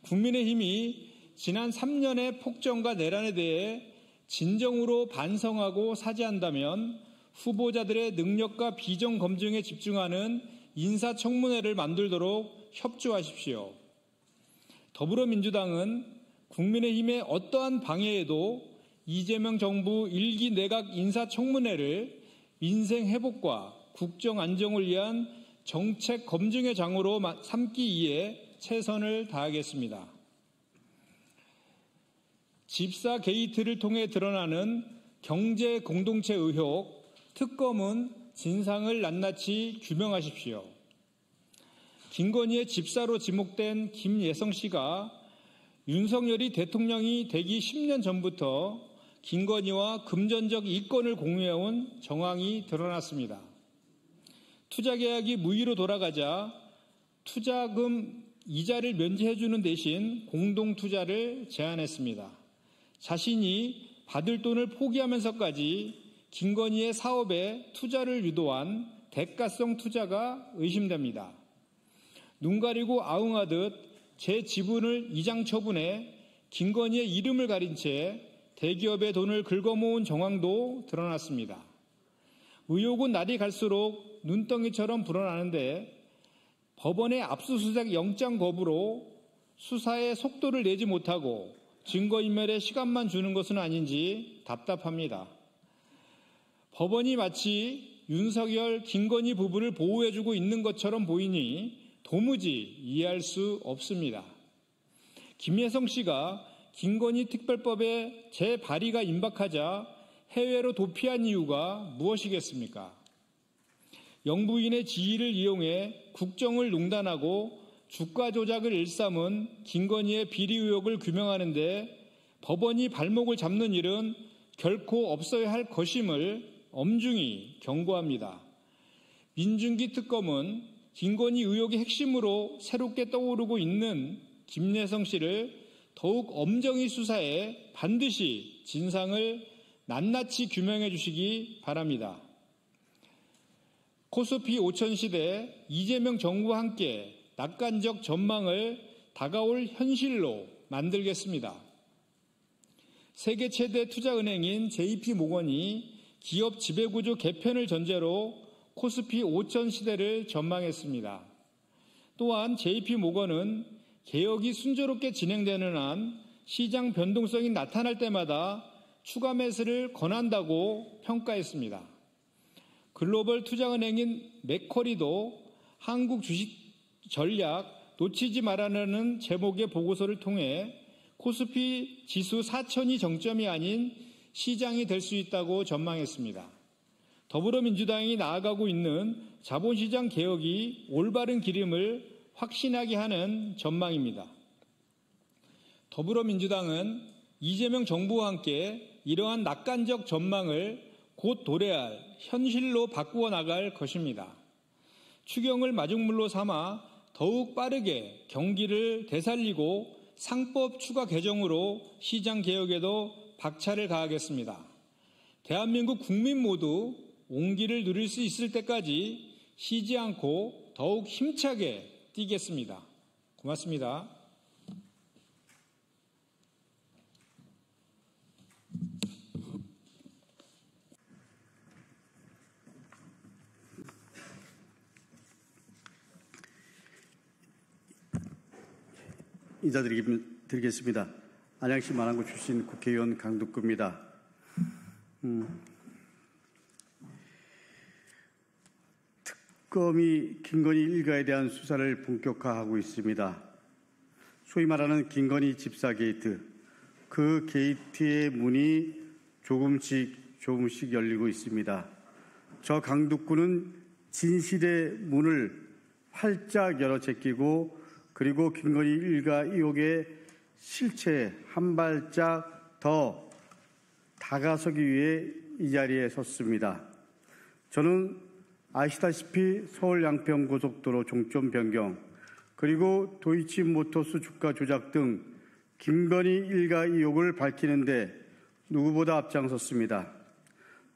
국민의힘이 지난 3년의 폭정과 내란에 대해 진정으로 반성하고 사죄한다면 후보자들의 능력과 비전 검증에 집중하는 인사청문회를 만들도록 협조하십시오. 더불어민주당은 국민의힘의 어떠한 방해에도 이재명 정부 1기 내각 인사청문회를 민생 회복과 국정 안정을 위한 정책 검증의 장으로 삼기 위해 최선을 다하겠습니다. 집사 게이트를 통해 드러나는 경제 공동체 의혹, 특검은 진상을 낱낱이 규명하십시오. 김건희의 집사로 지목된 김예성 씨가 윤석열이 대통령이 되기 10년 전부터 김건희와 금전적 이권을 공유해온 정황이 드러났습니다. 투자계약이 무의로 돌아가자 투자금 이자를 면제해주는 대신 공동투자를 제안했습니다. 자신이 받을 돈을 포기하면서까지 김건희의 사업에 투자를 유도한 대가성 투자가 의심됩니다. 눈 가리고 아웅하듯 제 지분을 이장 처분해 김건희의 이름을 가린 채 대기업의 돈을 긁어모은 정황도 드러났습니다. 의혹은 날이 갈수록 눈덩이처럼 불어나는데 법원의 압수수색 영장 거부로 수사에 속도를 내지 못하고 증거인멸에 시간만 주는 것은 아닌지 답답합니다. 법원이 마치 윤석열, 김건희 부부를 보호해주고 있는 것처럼 보이니 도무지 이해할 수 없습니다. 김여성 씨가 김건희 특별법의 재발의가 임박하자 해외로 도피한 이유가 무엇이겠습니까? 영부인의 지위를 이용해 국정을 농단하고 주가 조작을 일삼은 김건희의 비리 의혹을 규명하는 데 법원이 발목을 잡는 일은 결코 없어야 할 것임을 엄중히 경고합니다. 민중기 특검은 김건희 의혹의 핵심으로 새롭게 떠오르고 있는 김여성 씨를 더욱 엄정히 수사해 반드시 진상을 낱낱이 규명해 주시기 바랍니다. 코스피 5000 시대 이재명 정부와 함께 낙관적 전망을 다가올 현실로 만들겠습니다. 세계 최대 투자은행인 JP모건이 기업 지배구조 개편을 전제로 코스피 5000 시대를 전망했습니다. 또한 JP모건은 개혁이 순조롭게 진행되는 한 시장 변동성이 나타날 때마다 추가 매수를 권한다고 평가했습니다. 글로벌 투자은행인 맥쿼리도 한국 주식 전략 놓치지 말라는 제목의 보고서를 통해 코스피 지수 4000이 정점이 아닌 시장이 될 수 있다고 전망했습니다. 더불어민주당이 나아가고 있는 자본시장 개혁이 올바른 길임을 확신하게 하는 전망입니다. 더불어민주당은 이재명 정부와 함께 이러한 낙관적 전망을 곧 도래할 현실로 바꾸어 나갈 것입니다. 추경을 마중물로 삼아 더욱 빠르게 경기를 되살리고 상법 추가 개정으로 시장 개혁에도 박차를 가하겠습니다. 대한민국 국민 모두 온기를 누릴 수 있을 때까지 쉬지 않고 더욱 힘차게 뛰겠습니다. 고맙습니다. 인사드리겠습니다. 안양시 마랑구 출신 국회의원 강덕구입니다. 특검이 김건희 일가에 대한 수사를 본격화하고 있습니다. 소위 말하는 김건희 집사 게이트, 그 게이트의 문이 조금씩 열리고 있습니다. 저 강덕구는 진실의 문을 활짝 열어 제끼고 그리고 김건희 일가 의혹의 실체에 한 발짝 더 다가서기 위해 이 자리에 섰습니다. 저는 아시다시피 서울 양평고속도로 종점 변경 그리고 도이치모터스 주가 조작 등 김건희 일가 의혹을 밝히는데 누구보다 앞장섰습니다.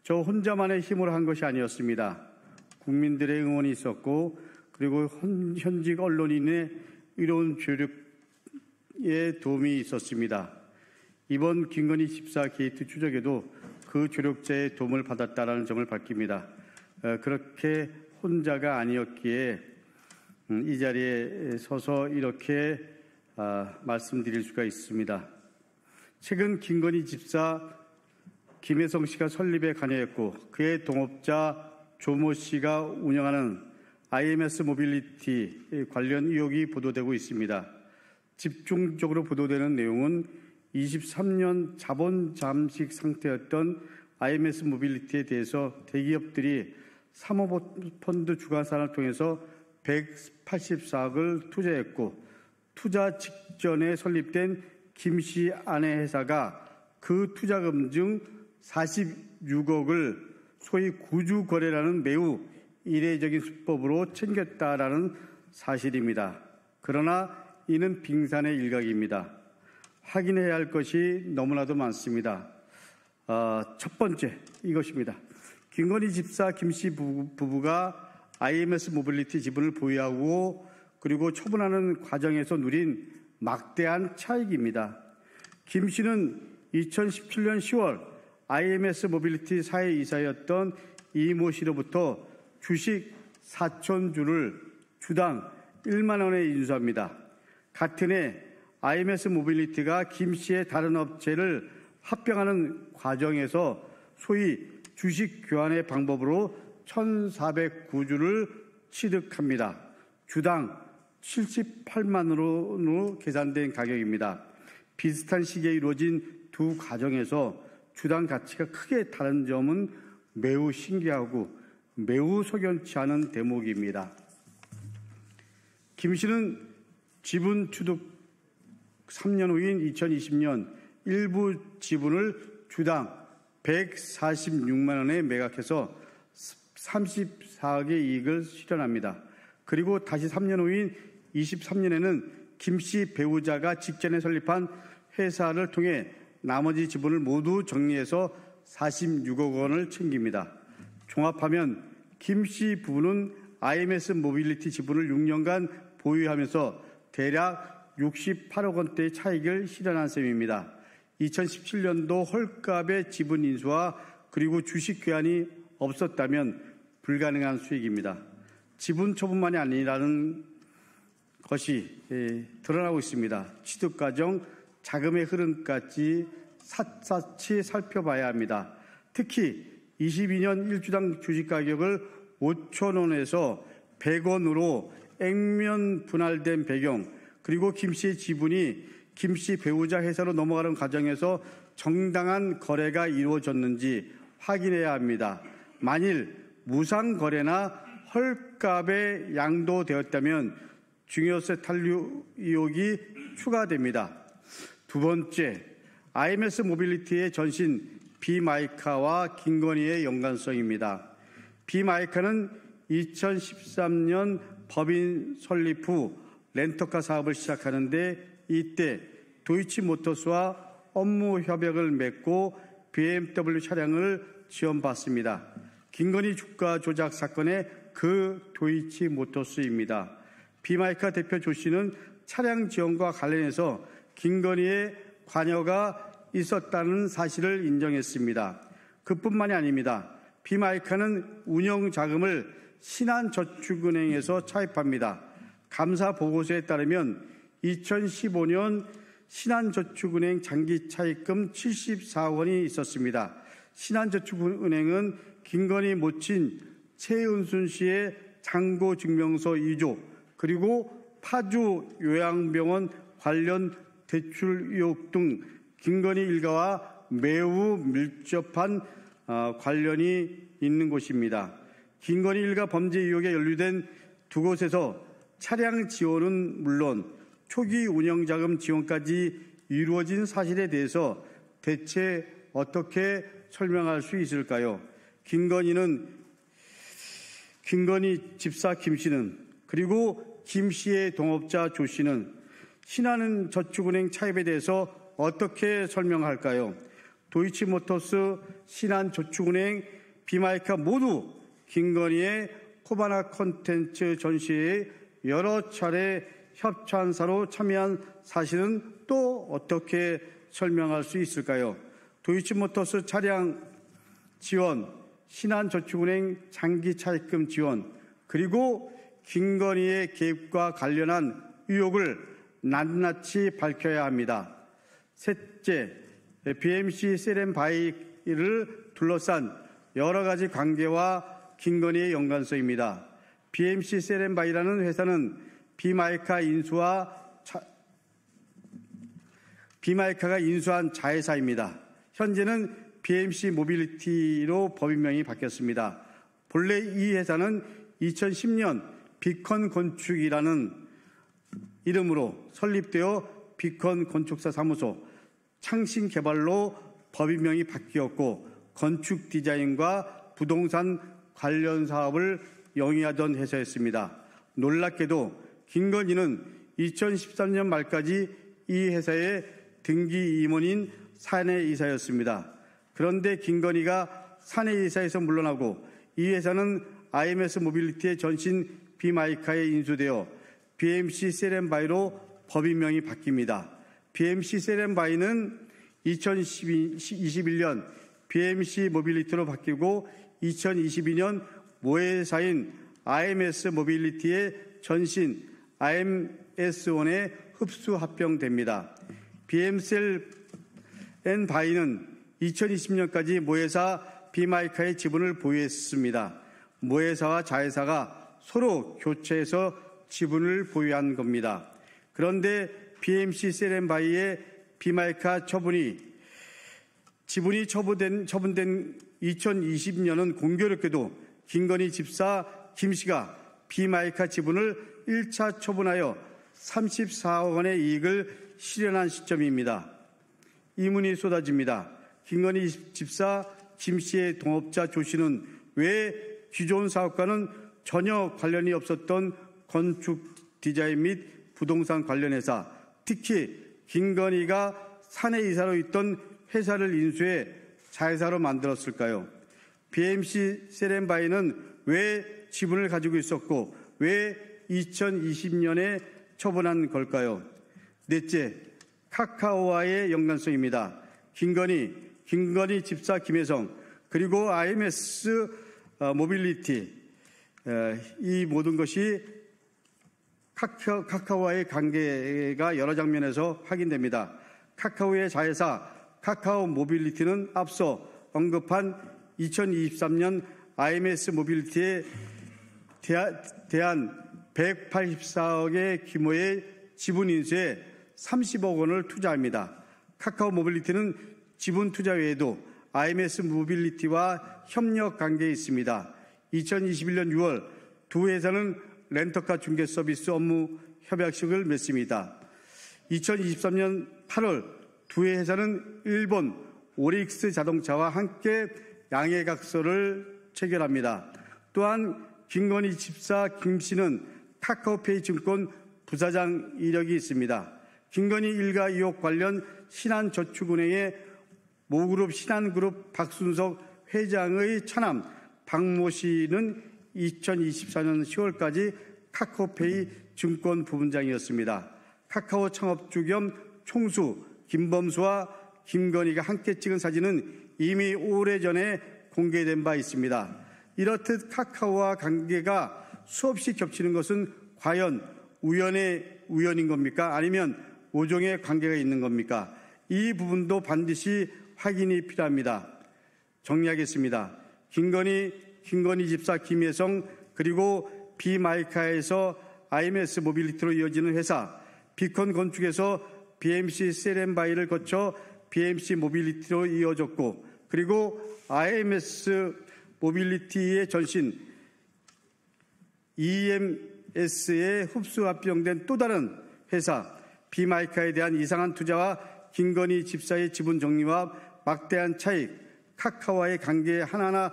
저 혼자만의 힘으로 한 것이 아니었습니다. 국민들의 응원이 있었고 그리고 현직 언론인의 이로운 조력에 도움이 있었습니다. 이번 김건희 집사 게이트 추적에도 그 조력자의 도움을 받았다라는 점을 밝힙니다. 그렇게 혼자가 아니었기에 이 자리에 서서 이렇게 말씀드릴 수가 있습니다. 최근 김건희 집사 김여성 씨가 설립에 관여했고 그의 동업자 조모 씨가 운영하는 IMS 모빌리티 관련 의혹이 보도되고 있습니다. 집중적으로 보도되는 내용은 23년 자본 잠식 상태였던 IMS 모빌리티에 대해서 대기업들이 사모펀드 주관사를 통해서 184억을 투자했고 투자 직전에 설립된 김 씨 아내 회사가 그 투자금 중 46억을 소위 구주거래라는 매우 이례적인 수법으로 챙겼다라는 사실입니다. 그러나 이는 빙산의 일각입니다. 확인해야 할 것이 너무나도 많습니다. 첫 번째 이것입니다. 김건희 집사 김씨 부부가 IMS 모빌리티 지분을 보유하고 그리고 처분하는 과정에서 누린 막대한 차익입니다. 김 씨는 2017년 10월 IMS 모빌리티 사회이사였던 이모 씨로부터 주식 4,000주를 주당 1만 원에 인수합니다. 같은 해 IMS 모빌리티가 김 씨의 다른 업체를 합병하는 과정에서 소위 주식 교환의 방법으로 1,409주를 취득합니다. 주당 78만 원으로 계산된 가격입니다. 비슷한 시기에 이루어진 두 과정에서 주당 가치가 크게 다른 점은 매우 신기하고 매우 석연치 않은 대목입니다. 김 씨는 지분 취득 3년 후인 2020년 일부 지분을 주당 146만 원에 매각해서 34억의 이익을 실현합니다. 그리고 다시 3년 후인 23년에는 김 씨 배우자가 직전에 설립한 회사를 통해 나머지 지분을 모두 정리해서 46억 원을 챙깁니다. 종합하면 김 씨 부부는 IMS 모빌리티 지분을 6년간 보유하면서 대략 68억 원대의 차익을 실현한 셈입니다. 2017년도 헐값의 지분 인수와 그리고 주식 교환이 없었다면 불가능한 수익입니다. 지분 처분만이 아니라는 것이 드러나고 있습니다. 취득 과정, 자금의 흐름까지 샅샅이 살펴봐야 합니다. 특히 22년 1주당 주식 가격을 5,000원에서 100원으로 액면 분할된 배경, 그리고 김 씨의 지분이 김 씨 배우자 회사로 넘어가는 과정에서 정당한 거래가 이루어졌는지 확인해야 합니다. 만일 무상 거래나 헐값에 양도되었다면 증여세 탄류 의혹이 추가됩니다. 두 번째, IMS 모빌리티의 전신 비마이카와 김건희의 연관성입니다. 비마이카는 2013년 법인 설립 후 렌터카 사업을 시작하는데 이때 도이치모터스와 업무 협약을 맺고 BMW 차량을 지원받습니다. 김건희 주가 조작 사건의 그 도이치모터스입니다. 비마이카 대표 조 씨는 차량 지원과 관련해서 김건희의 관여가 있었다는 사실을 인정했습니다. 그뿐만이 아닙니다. 비마이카는 운영 자금을 신한저축은행에서 차입합니다. 감사 보고서에 따르면 2015년 신한저축은행 장기 차입금 74억 원이 있었습니다. 신한저축은행은 김건희 모친 최은순 씨의 잔고증명서 2조 그리고 파주 요양병원 관련 대출 의혹 등 김건희 일가와 매우 밀접한 관련이 있는 곳입니다. 김건희 일가 범죄 의혹에 연루된 두 곳에서 차량 지원은 물론 초기 운영자금 지원까지 이루어진 사실에 대해서 대체 어떻게 설명할 수 있을까요? 김건희 집사 김 씨는 그리고 김 씨의 동업자 조 씨는 신한저축은행 차입에 대해서 어떻게 설명할까요? 도이치모터스, 신한저축은행, 비마이카 모두 김건희의 코바나 콘텐츠 전시회에 여러 차례 협찬사로 참여한 사실은 또 어떻게 설명할 수 있을까요? 도이치모터스 차량 지원, 신한저축은행 장기 차입금 지원, 그리고 김건희의 개입과 관련한 의혹을 낱낱이 밝혀야 합니다. 셋째, BMC 세렌바이를 둘러싼 여러 가지 관계와 김건희의 연관성입니다. BMC 세렌바이라는 회사는 비마이카가 인수한 자회사입니다. 현재는 BMC 모빌리티로 법인명이 바뀌었습니다. 본래 이 회사는 2010년 비컨 건축이라는 이름으로 설립되어 비컨 건축사 사무소, 창신 개발로 법인명이 바뀌었고 건축 디자인과 부동산 관련 사업을 영위하던 회사였습니다. 놀랍게도 김건희는 2013년 말까지 이 회사의 등기 임원인 사내이사였습니다. 그런데 김건희가 사내이사에서 물러나고 이 회사는 IMS 모빌리티의 전신 비마이카에 인수되어 BMC 세렌바이로 법인명이 바뀝니다. BMC 세렌바이는 2021년 BMC 모빌리티로 바뀌고 2022년 모회사인 IMS 모빌리티의 전신 IMS1에 흡수 합병됩니다. BMC앤바이는 2020년까지 모회사 비마이카의 지분을 보유했습니다. 모회사와 자회사가 서로 교체해서 지분을 보유한 겁니다. 그런데 BMC 세렌바이의 비마이카 지분이 처분된 2020년은 공교롭게도 김건희 집사 김 씨가 비마이카 지분을 1차 처분하여 34억 원의 이익을 실현한 시점입니다. 이문이 쏟아집니다. 김건희 집사 김 씨의 동업자 조 씨는 왜 기존 사업과는 전혀 관련이 없었던 건축 디자인 및 부동산 관련 회사, 특히 김건희가 사내이사로 있던 회사를 인수해 자회사로 만들었을까요? BMC 세렌바이는 왜 지분을 가지고 있었고 왜 2020년에 처분한 걸까요? 넷째, 카카오와의 연관성입니다. 김건희 집사 김혜성, 그리고 IMS 모빌리티, 이 모든 것이 카카오와의 관계가 여러 장면에서 확인됩니다. 카카오의 자회사 카카오 모빌리티는 앞서 언급한 2023년 IMS 모빌리티에 대한 184억의 규모의 지분 인수에 30억 원을 투자합니다. 카카오 모빌리티는 지분 투자 외에도 IMS 모빌리티와 협력 관계에 있습니다. 2021년 6월 두 회사는 렌터카 중개 서비스 업무 협약식을 맺습니다. 2023년 8월 두 회사는 일본 오릭스 자동차와 함께 양해각서를 체결합니다. 또한 김건희 집사 김 씨는 카카오페이 증권 부사장 이력이 있습니다. 김건희 일가 의혹 관련 신한저축은행의 모그룹 신한그룹 박순석 회장의 처남 박모 씨는 2024년 10월까지 카카오페이 증권 부분장이었습니다. 카카오 창업주 겸 총수 김범수와 김건희가 함께 찍은 사진은 이미 오래전에 공개된 바 있습니다. 이렇듯 카카오와 관계가 수없이 겹치는 것은 과연 우연인 겁니까? 아니면 오종의 관계가 있는 겁니까? 이 부분도 반드시 확인이 필요합니다. 정리하겠습니다. 김건희 집사 김혜성, 그리고 비마이카에서 IMS 모빌리티로 이어지는 회사, 비컨 건축에서 BMC 세렌바이를 거쳐 BMC 모빌리티로 이어졌고, 그리고 IMS 모빌리티의 전신 EMS에 흡수 합병된 또 다른 회사 비마이카에 대한 이상한 투자와 김건희 집사의 지분 정리와 막대한 차익, 카카오와의 관계 하나하나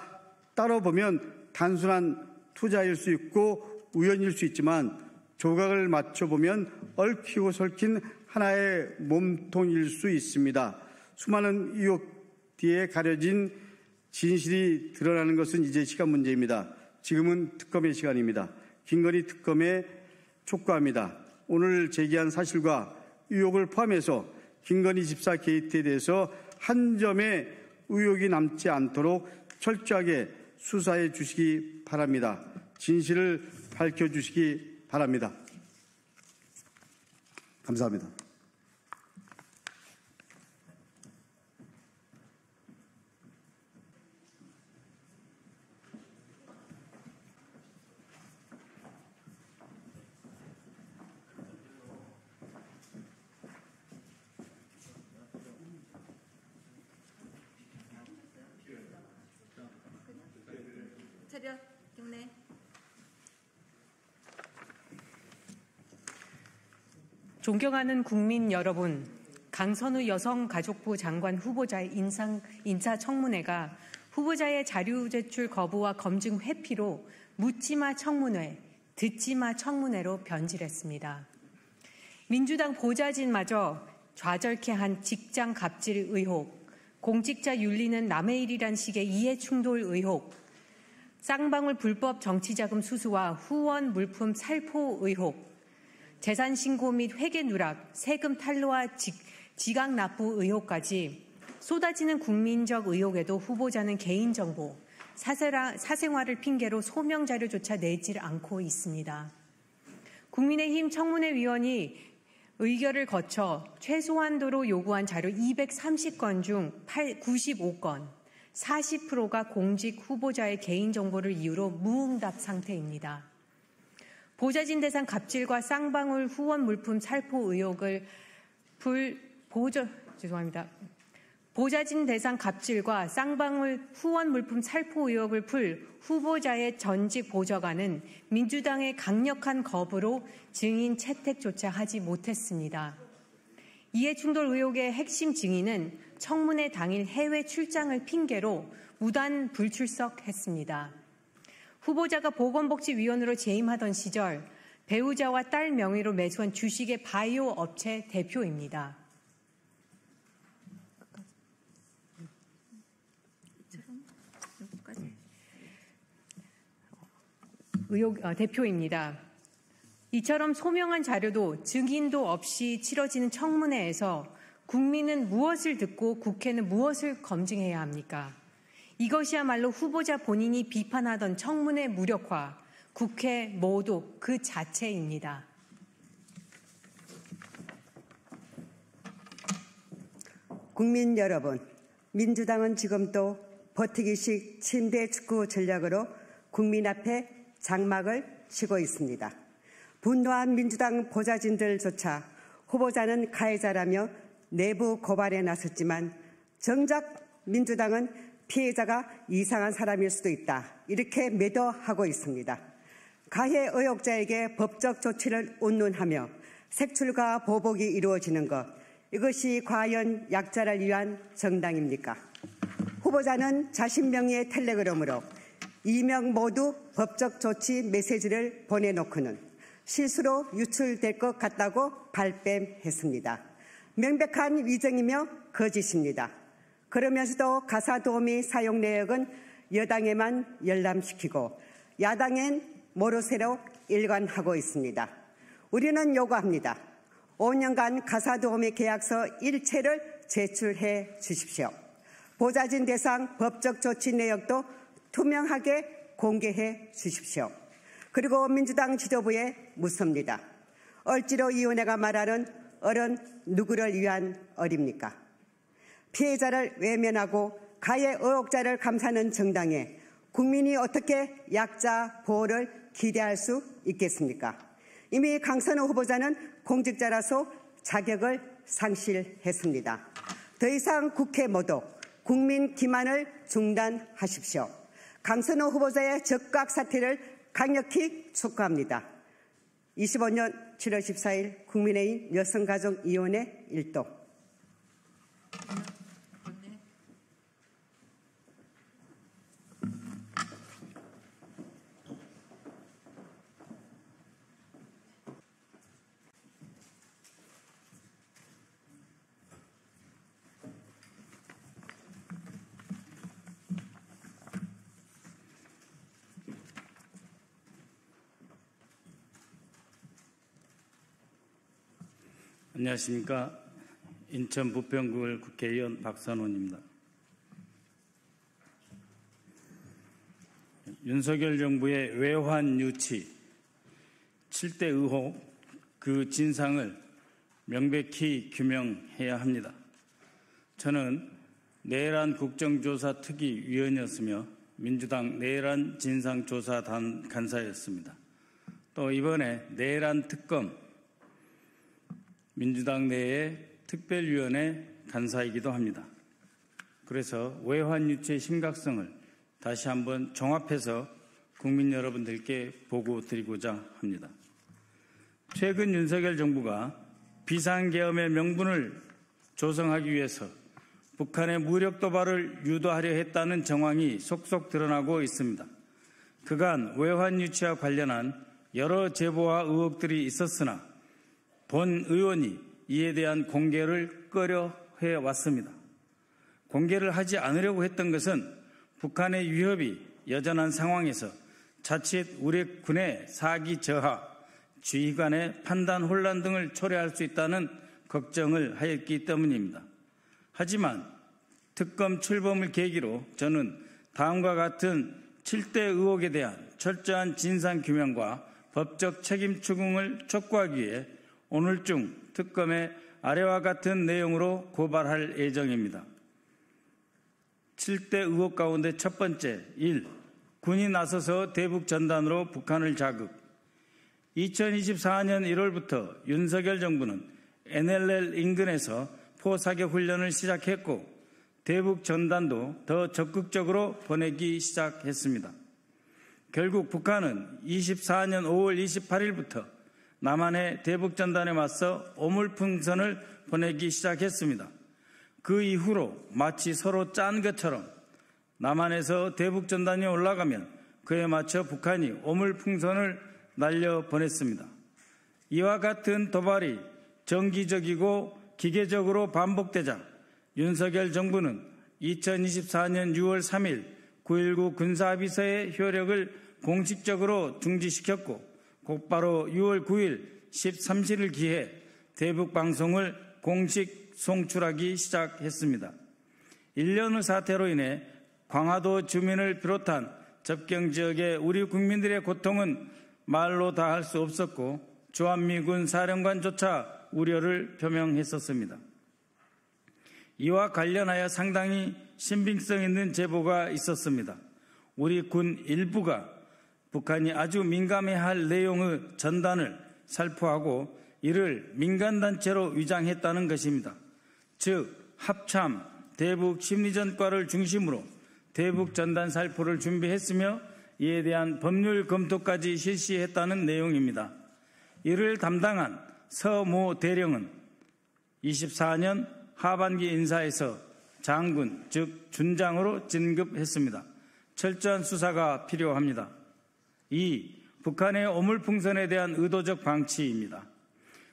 따로 보면 단순한 투자일 수 있고 우연일 수 있지만 조각을 맞춰보면 얽히고 설킨 하나의 몸통일 수 있습니다. 수많은 의혹 뒤에 가려진 진실이 드러나는 것은 이제 시간 문제입니다. 지금은 특검의 시간입니다. 김건희 특검에 촉구합니다. 오늘 제기한 사실과 의혹을 포함해서 김건희 집사 게이트에 대해서 한 점의 의혹이 남지 않도록 철저하게 수사해 주시기 바랍니다. 진실을 밝혀주시기 바랍니다. 감사합니다. 차렷 경례. 존경하는 국민 여러분, 강선우 여성가족부 장관 후보자의 인사청문회가 후보자의 자료 제출 거부와 검증 회피로 묻지마 청문회, 듣지마 청문회로 변질했습니다. 민주당 보좌진마저 좌절케 한 직장 갑질 의혹, 공직자 윤리는 남의 일이란 식의 이해충돌 의혹, 쌍방울 불법 정치자금 수수와 후원 물품 살포 의혹, 재산신고 및 회계 누락, 세금 탈루와 지각 납부 의혹까지 쏟아지는 국민적 의혹에도 후보자는 개인정보, 사생활을 핑계로 소명자료조차 내지 않고 있습니다. 국민의힘 청문회위원이 의결을 거쳐 최소한도로 요구한 자료 230건 중 95건, 40%가 공직 후보자의 개인정보를 이유로 무응답 상태입니다. 보좌진 대상 갑질과 쌍방울 후원 물품 살포 의혹을 보좌진 대상 갑질과 쌍방울 후원 물품 살포 의혹을 풀 후보자의 전직 보좌관은 민주당의 강력한 거부로 증인 채택조차 하지 못했습니다. 이해충돌 의혹의 핵심 증인은 청문회 당일 해외 출장을 핑계로 무단 불출석했습니다. 후보자가 보건복지위원으로 재임하던 시절 배우자와 딸 명의로 매수한 주식의 바이오 업체 대표입니다. 대표입니다. 이처럼 소명한 자료도 증인도 없이 치러지는 청문회에서 국민은 무엇을 듣고 국회는 무엇을 검증해야 합니까? 이것이야말로 후보자 본인이 비판하던 청문회 무력화, 국회 모독 그 자체입니다. 국민 여러분, 민주당은 지금도 버티기식 침대 축구 전략으로 국민 앞에 장막을 치고 있습니다. 분노한 민주당 보좌진들조차 후보자는 가해자라며 내부 고발에 나섰지만 정작 민주당은 피해자가 이상한 사람일 수도 있다, 이렇게 매도하고 있습니다. 가해 의혹자에게 법적 조치를 운운하며 색출과 보복이 이루어지는 것, 이것이 과연 약자를 위한 정당입니까? 후보자는 자신 명의의 텔레그램으로 이명 모두 법적 조치 메시지를 보내놓고는 실수로 유출될 것 같다고 발뺌했습니다. 명백한 위정이며 거짓입니다. 그러면서도 가사도우미 사용 내역은 여당에만 열람시키고 야당엔 모르쇠로 일관하고 있습니다. 우리는 요구합니다. 5년간 가사도우미 계약서 일체를 제출해 주십시오. 보좌진 대상 법적 조치 내역도 투명하게 공개해 주십시오. 그리고 민주당 지도부에 묻습니다. 얼지로위원회가 말하는 얼은 누구를 위한 얼입니까? 피해자를 외면하고 가해 의혹자를 감싸는 정당에 국민이 어떻게 약자 보호를 기대할 수 있겠습니까? 이미 강선우 후보자는 공직자라서 자격을 상실했습니다. 더 이상 국회 모독, 국민 기만을 중단하십시오. 강선우 후보자의 즉각 사퇴를 강력히 촉구합니다. 25년 7월 14일 국민의힘 여성가족위원회 1도. 안녕하십니까. 인천 부평구을 국회의원 박선원입니다. 윤석열 정부의 외환 유치, 7대 의혹, 그 진상을 명백히 규명해야 합니다. 저는 내란 국정조사 특위위원이었으며 민주당 내란 진상조사단 간사였습니다. 또 이번에 내란 특검, 민주당 내의 특별위원회 간사이기도 합니다. 그래서 외환 유치의 심각성을 다시 한번 종합해서 국민 여러분들께 보고드리고자 합니다. 최근 윤석열 정부가 비상계엄의 명분을 조성하기 위해서 북한의 무력 도발을 유도하려 했다는 정황이 속속 드러나고 있습니다. 그간 외환 유치와 관련한 여러 제보와 의혹들이 있었으나 본 의원이 이에 대한 공개를 꺼려 해왔습니다. 공개를 하지 않으려고 했던 것은 북한의 위협이 여전한 상황에서 자칫 우리 군의 사기 저하, 지휘관의 판단 혼란 등을 초래할 수 있다는 걱정을 하였기 때문입니다. 하지만 특검 출범을 계기로 저는 다음과 같은 7대 의혹에 대한 철저한 진상규명과 법적 책임 추궁을 촉구하기 위해 오늘 중 특검에 아래와 같은 내용으로 고발할 예정입니다. 7대 의혹 가운데 첫 번째, 1. 군이 나서서 대북 전단으로 북한을 자극. 2024년 1월부터 윤석열 정부는 NLL 인근에서 포사격 훈련을 시작했고 대북 전단도 더 적극적으로 보내기 시작했습니다. 결국 북한은 24년 5월 28일부터 남한의 대북 전단에 맞서 오물풍선을 보내기 시작했습니다. 그 이후로 마치 서로 짠 것처럼 남한에서 대북 전단이 올라가면 그에 맞춰 북한이 오물풍선을 날려보냈습니다. 이와 같은 도발이 정기적이고 기계적으로 반복되자 윤석열 정부는 2024년 6월 3일 9.19 군사합의서의 효력을 공식적으로 중지시켰고 곧바로 6월 9일 13시를 기해 대북 방송을 공식 송출하기 시작했습니다. 1년의 사태로 인해 광화도 주민을 비롯한 접경 지역의 우리 국민들의 고통은 말로 다 할 수 없었고 주한미군 사령관조차 우려를 표명했었습니다. 이와 관련하여 상당히 신빙성 있는 제보가 있었습니다. 우리 군 일부가 북한이 아주 민감해할 내용의 전단을 살포하고 이를 민간단체로 위장했다는 것입니다. 즉 합참 대북 심리전과를 중심으로 대북 전단 살포를 준비했으며 이에 대한 법률 검토까지 실시했다는 내용입니다. 이를 담당한 서모 대령은 24년 하반기 인사에서 장군, 즉 준장으로 진급했습니다. 철저한 수사가 필요합니다. 2. 북한의 오물풍선에 대한 의도적 방치입니다.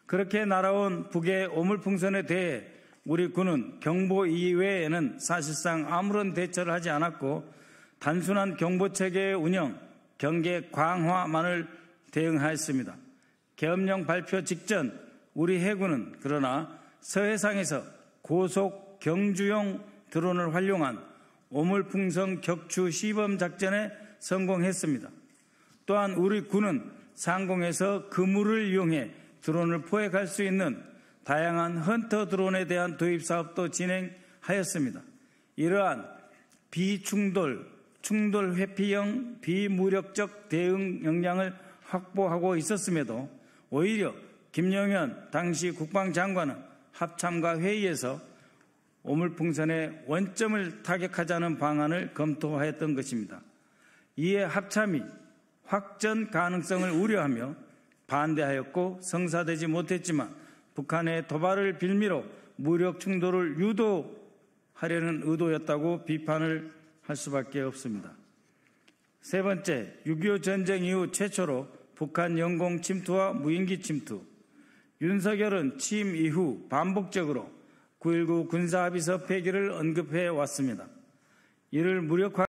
그렇게 날아온 북의 오물풍선에 대해 우리 군은 경보 이외에는 사실상 아무런 대처를 하지 않았고 단순한 경보체계의 운영, 경계 강화만을 대응하였습니다. 계엄령 발표 직전 우리 해군은 그러나 서해상에서 고속 경주용 드론을 활용한 오물풍선 격추 시범 작전에 성공했습니다. 또한 우리 군은 상공에서 그물을 이용해 드론을 포획할 수 있는 다양한 헌터 드론에 대한 도입 사업도 진행하였습니다. 이러한 비충돌, 충돌 회피형 비무력적 대응 역량을 확보하고 있었음에도 오히려 김영현 당시 국방장관은 합참과 회의에서 오물풍선의 원점을 타격하자는 방안을 검토하였던 것입니다. 이에 합참이 확전 가능성을 우려하며 반대하였고 성사되지 못했지만 북한의 도발을 빌미로 무력 충돌을 유도하려는 의도였다고 비판을 할 수밖에 없습니다. 세 번째, 6.25 전쟁 이후 최초로 북한 영공 침투와 무인기 침투. 윤석열은 취임 이후 반복적으로 9.19 군사합의서 폐기를 언급해 왔습니다. 이를 무력화도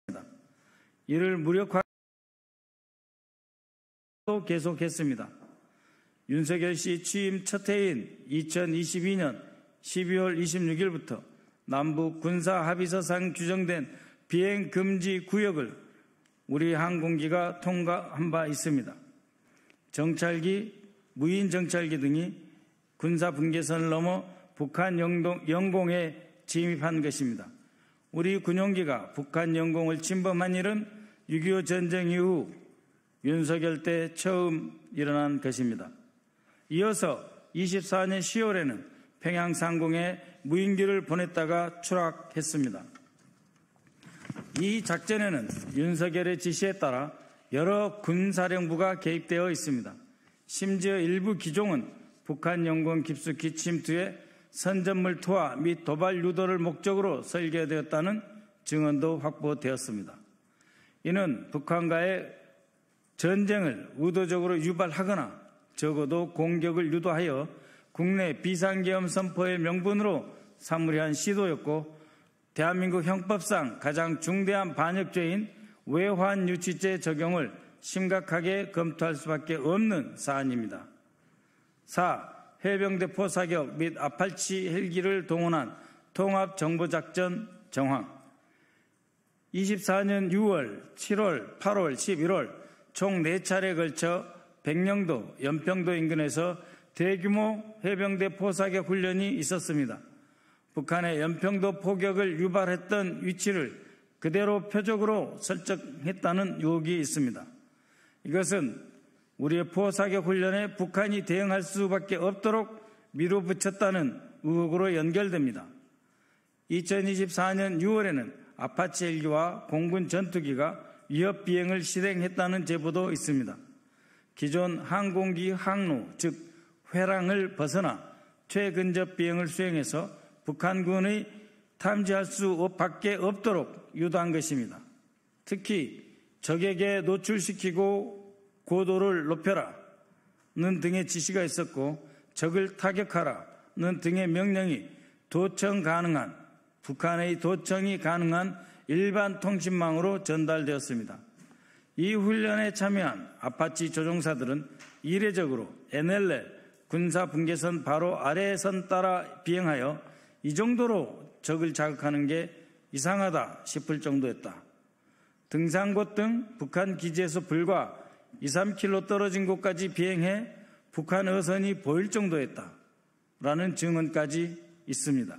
계속했습니다. 윤석열 씨 취임 첫 해인 2022년 12월 26일부터 남북 군사합의서상 규정된 비행금지 구역을 우리 항공기가 통과한 바 있습니다. 정찰기, 무인 정찰기 등이 군사분계선을 넘어 북한 영공에 진입한 것입니다. 우리 군용기가 북한 영공을 침범한 일은 6.25 전쟁 이후 윤석열 때 처음 일어난 것입니다. 이어서 24년 10월에는 평양 상공에 무인기를 보냈다가 추락했습니다. 이 작전에는 윤석열의 지시에 따라 여러 군사령부가 개입되어 있습니다. 심지어 일부 기종은 북한 영공 깊숙이 침투해 선전물 투하 및 도발 유도를 목적으로 설계되었다는 증언도 확보되었습니다. 이는 북한과의 전쟁을 의도적으로 유발하거나 적어도 공격을 유도하여 국내 비상계엄 선포의 명분으로 삼으려 한 시도였고, 대한민국 형법상 가장 중대한 반역죄인 외환유치죄 적용을 심각하게 검토할 수밖에 없는 사안입니다. 4. 해병대 포사격 및 아팔치 헬기를 동원한 통합정보작전 정황. 24년 6월, 7월, 8월, 11월 총 4차례에 걸쳐 백령도, 연평도 인근에서 대규모 해병대 포사격 훈련이 있었습니다. 북한의 연평도 포격을 유발했던 위치를 그대로 표적으로 설정했다는 의혹이 있습니다. 이것은 우리의 포사격 훈련에 북한이 대응할 수밖에 없도록 밀어붙였다는 의혹으로 연결됩니다. 2024년 6월에는 아파치 헬기와 공군 전투기가 위협 비행을 실행했다는 제보도 있습니다. 기존 항공기 항로, 즉 회랑을 벗어나 최근접 비행을 수행해서 북한군의 탐지할 수밖에 없도록 유도한 것입니다. 특히 적에게 노출시키고 고도를 높여라는 등의 지시가 있었고, 적을 타격하라는 등의 명령이 북한의 도청이 가능한 일반 통신망으로 전달되었습니다. 이 훈련에 참여한 아파치 조종사들은 이례적으로 NLL 군사분계선 바로 아래의 선 따라 비행하여 이 정도로 적을 자극하는 게 이상하다 싶을 정도였다. 등산곳 등 북한 기지에서 불과 2-3km 떨어진 곳까지 비행해 북한 어선이 보일 정도였다 라는 증언까지 있습니다.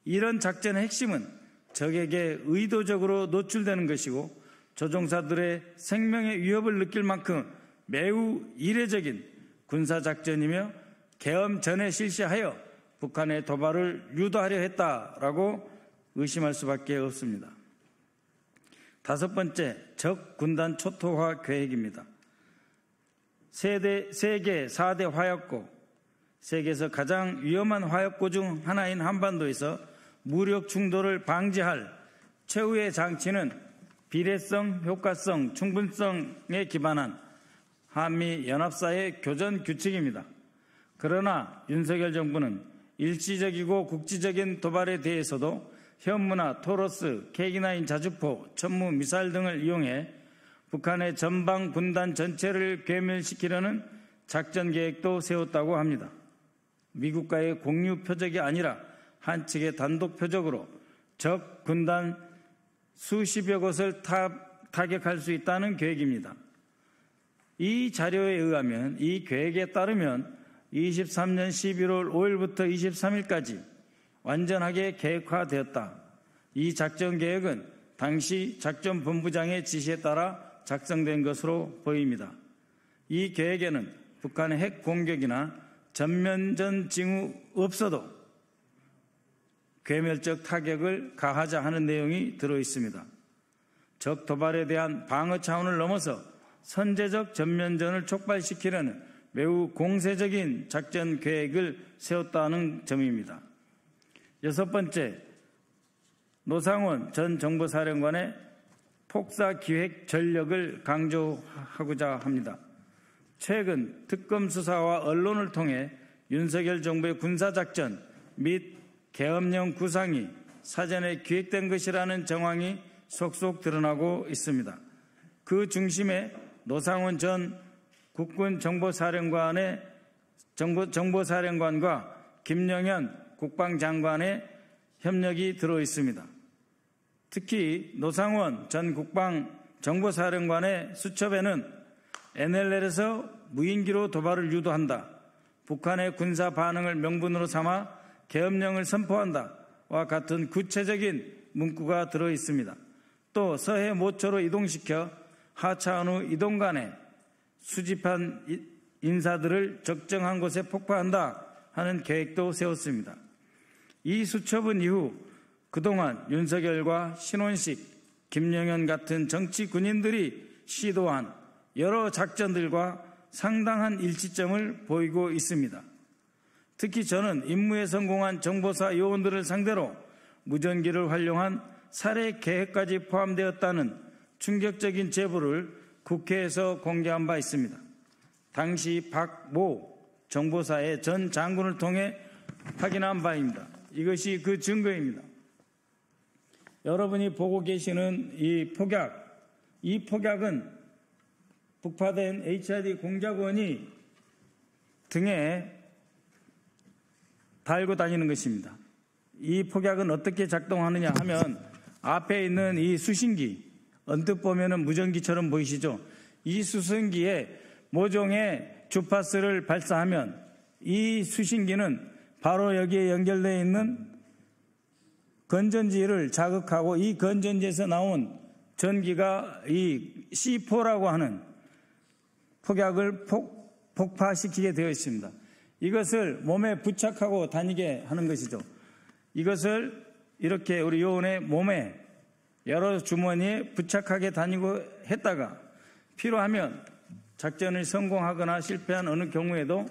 이런 작전의 핵심은 적에게 의도적으로 노출되는 것이고, 조종사들의 생명의 위협을 느낄 만큼 매우 이례적인 군사작전이며 계엄 전에 실시하여 북한의 도발을 유도하려 했다라고 의심할 수밖에 없습니다. 5번째, 적 군단 초토화 계획입니다. 세계 4대 화약고, 세계에서 가장 위험한 화약고 중 하나인 한반도에서 무력 충돌을 방지할 최후의 장치는 비례성, 효과성, 충분성에 기반한 한미 연합사의 교전 규칙입니다. 그러나 윤석열 정부는 일시적이고 국지적인 도발에 대해서도 현무나 토러스, K9 자주포, 천무, 미사일 등을 이용해 북한의 전방 군단 전체를 괴멸시키려는 작전 계획도 세웠다고 합니다. 미국과의 공유 표적이 아니라 한 측의 단독 표적으로 적 군단 수십여 곳을 타격할 수 있다는 계획입니다. 이 자료에 의하면, 이 계획에 따르면 23년 11월 5일부터 23일까지 완전하게 계획화되었다. 이 작전 계획은 당시 작전본부장의 지시에 따라 작성된 것으로 보입니다. 이 계획에는 북한의 핵 공격이나 전면전 징후 없어도 괴멸적 타격을 가하자 하는 내용이 들어있습니다. 적 도발에 대한 방어 차원을 넘어서 선제적 전면전을 촉발시키려는 매우 공세적인 작전 계획을 세웠다는 점입니다. 6번째, 노상원 전 정보사령관의 폭사기획 전력을 강조하고자 합니다. 최근 특검 수사와 언론을 통해 윤석열 정부의 군사작전 및 계엄령 구상이 사전에 기획된 것이라는 정황이 속속 드러나고 있습니다. 그 중심에 노상원 전 국군 정보사령관과 김영현 국방장관의 협력이 들어 있습니다. 특히 노상원 전 국방정보사령관의 수첩에는 NLL에서 무인기로 도발을 유도한다, 북한의 군사 반응을 명분으로 삼아 계엄령을 선포한다와 같은 구체적인 문구가 들어 있습니다. 또 서해 모초로 이동시켜 하차한 후 이동간에 수집한 인사들을 적정한 곳에 폭파한다 하는 계획도 세웠습니다. 이 수첩은 이후 그동안 윤석열과 신원식, 김영현 같은 정치 군인들이 시도한 여러 작전들과 상당한 일치점을 보이고 있습니다. 특히 저는 임무에 성공한 정보사 요원들을 상대로 무전기를 활용한 살해 계획까지 포함되었다는 충격적인 제보를 국회에서 공개한 바 있습니다. 당시 박모 정보사의 전 장군을 통해 확인한 바입니다. 이것이 그 증거입니다. 여러분이 보고 계시는 이 폭약은 북파된 HID 공작원이 등에 달고 다니는 것입니다. 이 폭약은 어떻게 작동하느냐 하면 앞에 있는 이 수신기, 언뜻 보면 무전기처럼 보이시죠? 이 수신기에 모종의 주파수를 발사하면 이 수신기는 바로 여기에 연결되어 있는 건전지를 자극하고 이 건전지에서 나온 전기가 이 C4라고 하는 폭약을 폭파시키게 되어 있습니다. 이것을 몸에 부착하고 다니게 하는 것이죠. 이것을 이렇게 우리 요원의 몸에 여러 주머니에 부착하게 다니고 했다가 필요하면 작전을 성공하거나 실패한 어느 경우에도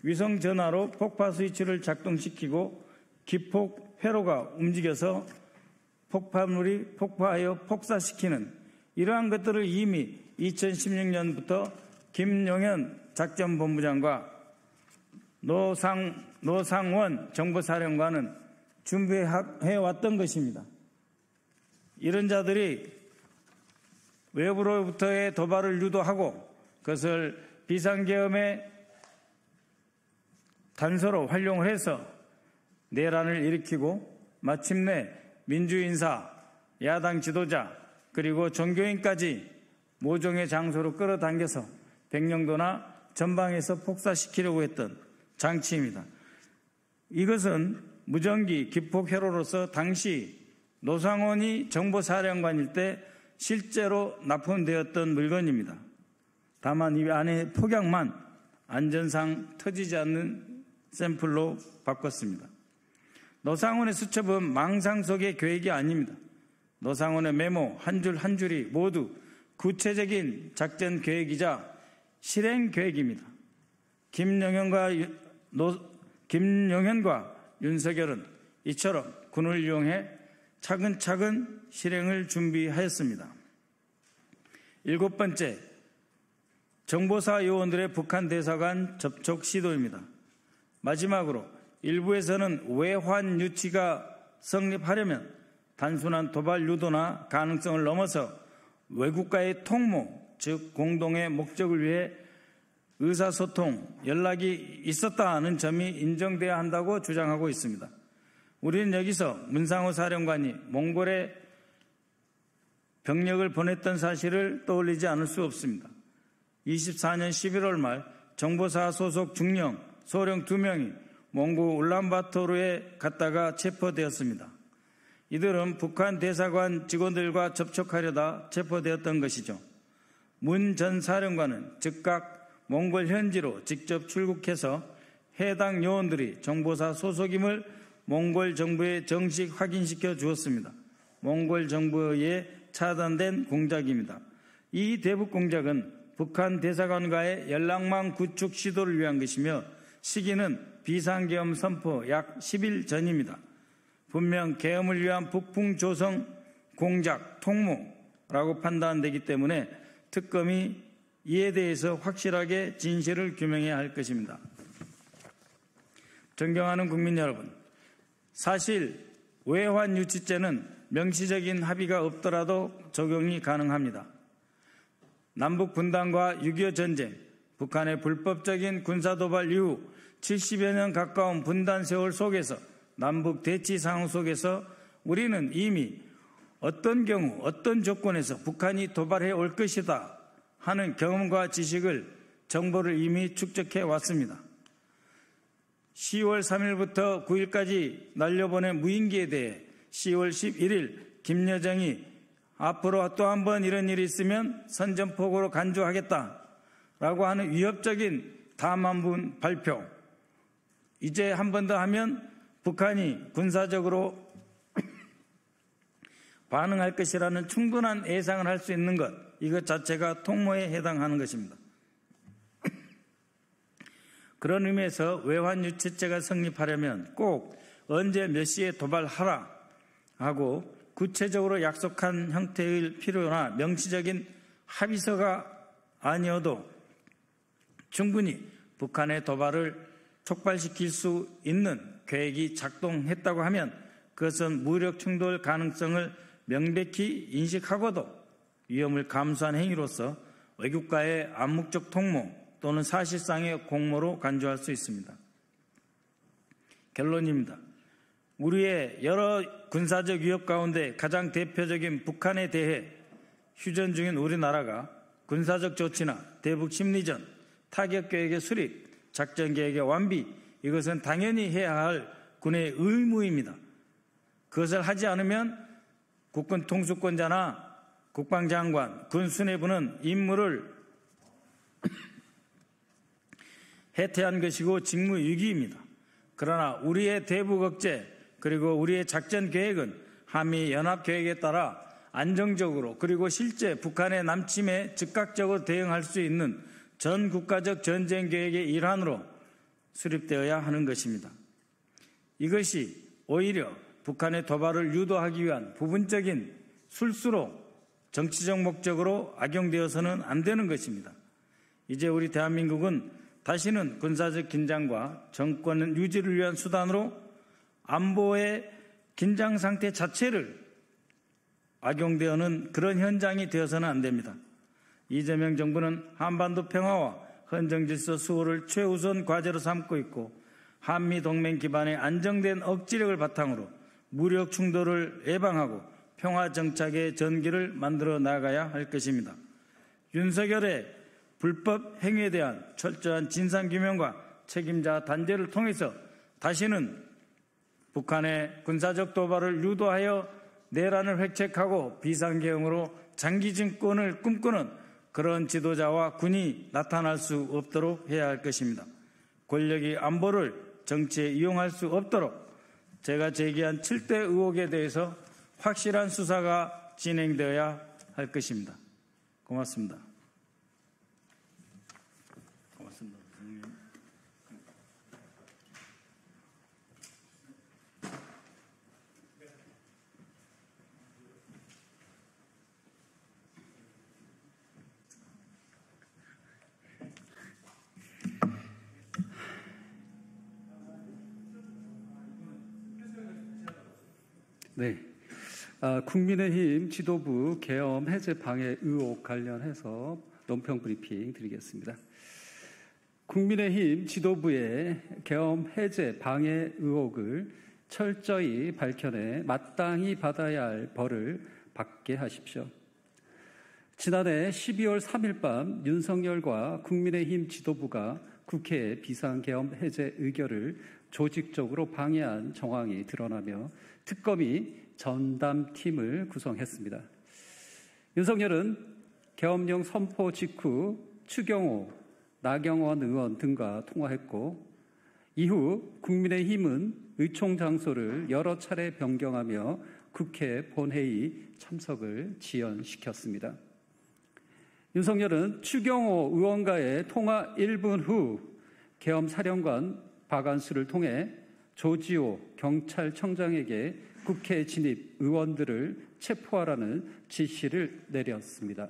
위성전화로 폭파 스위치를 작동시키고 기폭 회로가 움직여서 폭발물이 폭파하여 폭사시키는 이러한 것들을 이미 2016년부터 김용현 작전본부장과 노상원 정보사령관은 준비해왔던 것입니다. 이런 자들이 외부로부터의 도발을 유도하고 그것을 비상계엄의 단서로 활용을 해서 내란을 일으키고 마침내 민주인사, 야당 지도자 그리고 종교인까지 모종의 장소로 끌어당겨서 백령도나 전방에서 폭사시키려고 했던 장치입니다. 이것은 무전기 기폭 회로로서 당시 노상원이 정보사령관일 때 실제로 납품되었던 물건입니다. 다만 이 안에 폭약만 안전상 터지지 않는 샘플로 바꿨습니다. 노상원의 수첩은 망상 속의 계획이 아닙니다. 노상원의 메모 한 줄 한 줄이 모두 구체적인 작전 계획이자 실행 계획입니다. 김용현과 윤석열은 이처럼 군을 이용해 차근차근 실행을 준비하였습니다. 7번째, 정보사 요원들의 북한 대사관 접촉 시도입니다. 마지막으로 일부에서는 외환 유치가 성립하려면 단순한 도발 유도나 가능성을 넘어서 외국과의 통모, 즉 공동의 목적을 위해 의사소통, 연락이 있었다는 점이 인정돼야 한다고 주장하고 있습니다. 우리는 여기서 문상호 사령관이 몽골에 병력을 보냈던 사실을 떠올리지 않을 수 없습니다. 24년 11월 말 정보사 소속 중령, 소령 2명이 몽고 울란바토르에 갔다가 체포되었습니다. 이들은 북한 대사관 직원들과 접촉하려다 체포되었던 것이죠. 문 전 사령관은 즉각 몽골 현지로 직접 출국해서 해당 요원들이 정보사 소속임을 몽골 정부에 정식 확인시켜 주었습니다. 몽골 정부에 차단된 공작입니다. 이 대북 공작은 북한 대사관과의 연락망 구축 시도를 위한 것이며 시기는 비상계엄 선포 약 10일 전입니다. 분명 계엄을 위한 북풍 조성 공작 통모라고 판단되기 때문에 특검이 이에 대해서 확실하게 진실을 규명해야 할 것입니다. 존경하는 국민 여러분, 사실 외환 유치죄는 명시적인 합의가 없더라도 적용이 가능합니다. 남북 분단과 6.25 전쟁, 북한의 불법적인 군사도발 이후 70여 년 가까운 분단 세월 속에서 남북 대치 상황 속에서 우리는 이미 어떤 경우 어떤 조건에서 북한이 도발해 올 것이다 하는 경험과 지식을 정보를 이미 축적해 왔습니다. 10월 3일부터 9일까지 날려보낸 무인기에 대해 10월 11일 김여정이 앞으로 또 한 번 이런 일이 있으면 선전포고로 간주하겠다라고 하는 위협적인 담화문 발표. 이제 한 번 더 하면 북한이 군사적으로 반응할 것이라는 충분한 예상을 할 수 있는 것, 이것 자체가 통모에 해당하는 것입니다. 그런 의미에서 외환유치죄가 성립하려면 꼭 언제 몇 시에 도발하라 하고 구체적으로 약속한 형태일 필요나 명시적인 합의서가 아니어도 충분히 북한의 도발을 촉발시킬 수 있는 계획이 작동했다고 하면 그것은 무력 충돌 가능성을 명백히 인식하고도 위험을 감수한 행위로서 외국과의 암묵적 통모 또는 사실상의 공모로 간주할 수 있습니다. 결론입니다. 우리의 여러 군사적 위협 가운데 가장 대표적인 북한에 대해 휴전 중인 우리나라가 군사적 조치나 대북 심리전, 타격 계획의 수립, 작전 계획의 완비, 이것은 당연히 해야 할 군의 의무입니다. 그것을 하지 않으면 국군 통수권자나 국방장관, 군 수뇌부는 임무를 해태한 것이고 직무유기입니다. 그러나 우리의 대북 억제 그리고 우리의 작전 계획은 한미 연합 계획에 따라 안정적으로 그리고 실제 북한의 남침에 즉각적으로 대응할 수 있는 전 국가적 전쟁 계획의 일환으로 수립되어야 하는 것입니다. 이것이 오히려 북한의 도발을 유도하기 위한 부분적인 술수로 정치적 목적으로 악용되어서는 안 되는 것입니다. 이제 우리 대한민국은 다시는 군사적 긴장과 정권 유지를 위한 수단으로 안보의 긴장 상태 자체를 악용되어는 그런 현장이 되어서는 안 됩니다. 이재명 정부는 한반도 평화와 헌정질서 수호를 최우선 과제로 삼고 있고 한미 동맹 기반의 안정된 억지력을 바탕으로 무력 충돌을 예방하고 평화 정착의 전기를 만들어 나가야 할 것입니다. 윤석열의 불법 행위에 대한 철저한 진상규명과 책임자 단죄를 통해서 다시는 북한의 군사적 도발을 유도하여 내란을 획책하고 비상계엄으로 장기 집권을 꿈꾸는 그런 지도자와 군이 나타날 수 없도록 해야 할 것입니다. 권력이 안보를 정치에 이용할 수 없도록 제가 제기한 7대 의혹에 대해서 확실한 수사가 진행되어야 할 것입니다. 고맙습니다. 네, 국민의힘 지도부 계엄 해제 방해 의혹 관련해서 논평 브리핑 드리겠습니다. 국민의힘 지도부의 계엄 해제 방해 의혹을 철저히 밝혀내 마땅히 받아야 할 벌을 받게 하십시오. 지난해 12월 3일 밤 윤석열과 국민의힘 지도부가 국회 비상계엄 해제 의결을 조직적으로 방해한 정황이 드러나며 특검이 전담팀을 구성했습니다. 윤석열은 계엄령 선포 직후 추경호, 나경원 의원 등과 통화했고 이후 국민의힘은 의총 장소를 여러 차례 변경하며 국회 본회의 참석을 지연시켰습니다. 윤석열은 추경호 의원과의 통화 1분 후 계엄 사령관 박안수를 통해 조지호 경찰청장에게 국회 진입 의원들을 체포하라는 지시를 내렸습니다.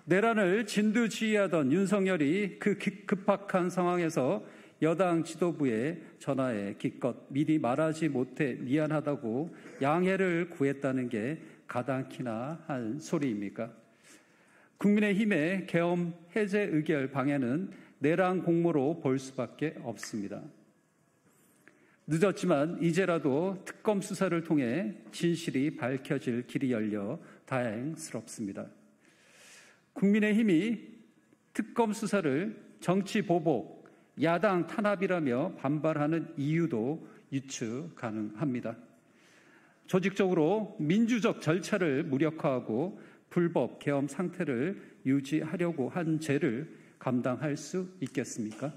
내란을 진두지휘하던 윤석열이 그 급박한 상황에서 여당 지도부의 전화에 기껏 미리 말하지 못해 미안하다고 양해를 구했다는 게 가당키나 한 소리입니까? 국민의힘의 계엄 해제 의결 방해는 내란 공모로 볼 수밖에 없습니다. 늦었지만 이제라도 특검 수사를 통해 진실이 밝혀질 길이 열려 다행스럽습니다. 국민의힘이 특검 수사를 정치 보복, 야당 탄압이라며 반발하는 이유도 유추 가능합니다. 조직적으로 민주적 절차를 무력화하고 불법 계엄 상태를 유지하려고 한 죄를 감당할 수 있겠습니까?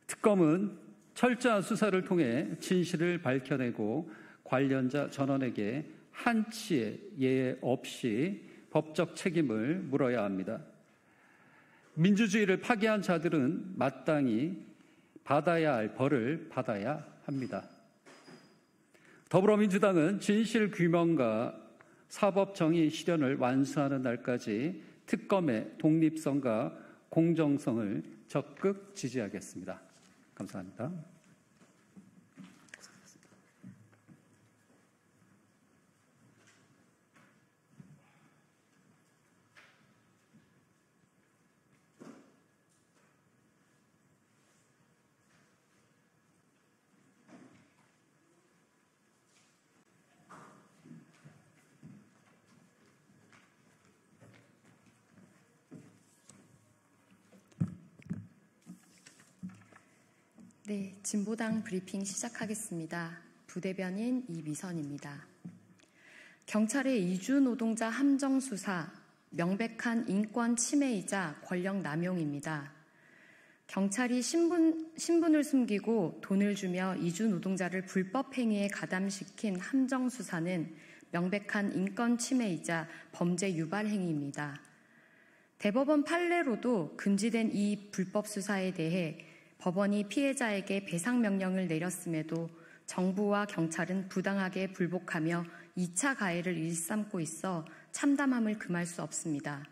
특검은 철저한 수사를 통해 진실을 밝혀내고 관련자 전원에게 한치의 예외 없이 법적 책임을 물어야 합니다. 민주주의를 파괴한 자들은 마땅히 받아야 할 벌을 받아야 합니다. 더불어민주당은 진실규명과 사법정의 실현을 완수하는 날까지 특검의 독립성과 공정성을 적극 지지하겠습니다. 감사합니다. 네, 진보당 브리핑 시작하겠습니다. 부대변인 이미선입니다. 경찰의 이주 노동자 함정 수사, 명백한 인권 침해이자 권력 남용입니다. 경찰이 신분을 숨기고 돈을 주며 이주 노동자를 불법 행위에 가담시킨 함정 수사는 명백한 인권 침해이자 범죄 유발 행위입니다. 대법원 판례로도 금지된 이 불법 수사에 대해 법원이 피해자에게 배상 명령을 내렸음에도 정부와 경찰은 부당하게 불복하며 2차 가해를 일삼고 있어 참담함을 금할 수 없습니다.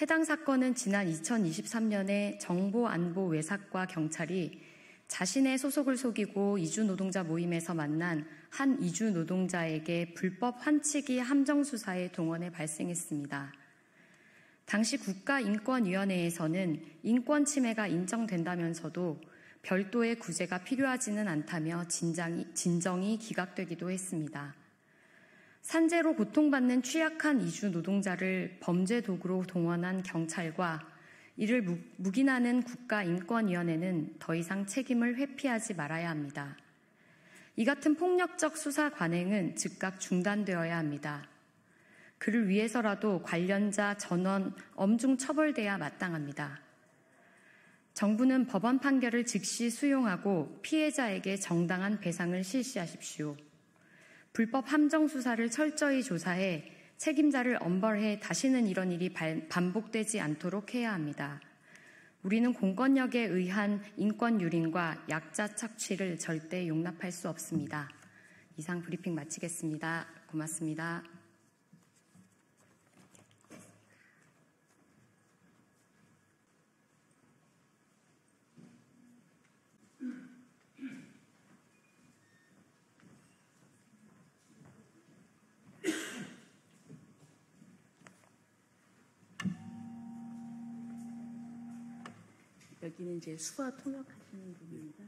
해당 사건은 지난 2023년에 정보안보외삭과 경찰이 자신의 소속을 속이고 이주 노동자 모임에서 만난 한 이주 노동자에게 불법 환치기 함정 수사에 동원해 발생했습니다. 당시 국가인권위원회에서는 인권 침해가 인정된다면서도 별도의 구제가 필요하지는 않다며 진정이 기각되기도 했습니다. 산재로 고통받는 취약한 이주 노동자를 범죄 도구로 동원한 경찰과 이를 묵인하는 국가인권위원회는 더 이상 책임을 회피하지 말아야 합니다. 이 같은 폭력적 수사 관행은 즉각 중단되어야 합니다. 그를 위해서라도 관련자 전원 엄중 처벌돼야 마땅합니다. 정부는 법원 판결을 즉시 수용하고 피해자에게 정당한 배상을 실시하십시오. 불법 함정 수사를 철저히 조사해 책임자를 엄벌해 다시는 이런 일이 반복되지 않도록 해야 합니다. 우리는 공권력에 의한 인권 유린과 약자 착취를 절대 용납할 수 없습니다. 이상 브리핑 마치겠습니다. 고맙습니다. 여기는 이제 수화 통역하시는 분입니다.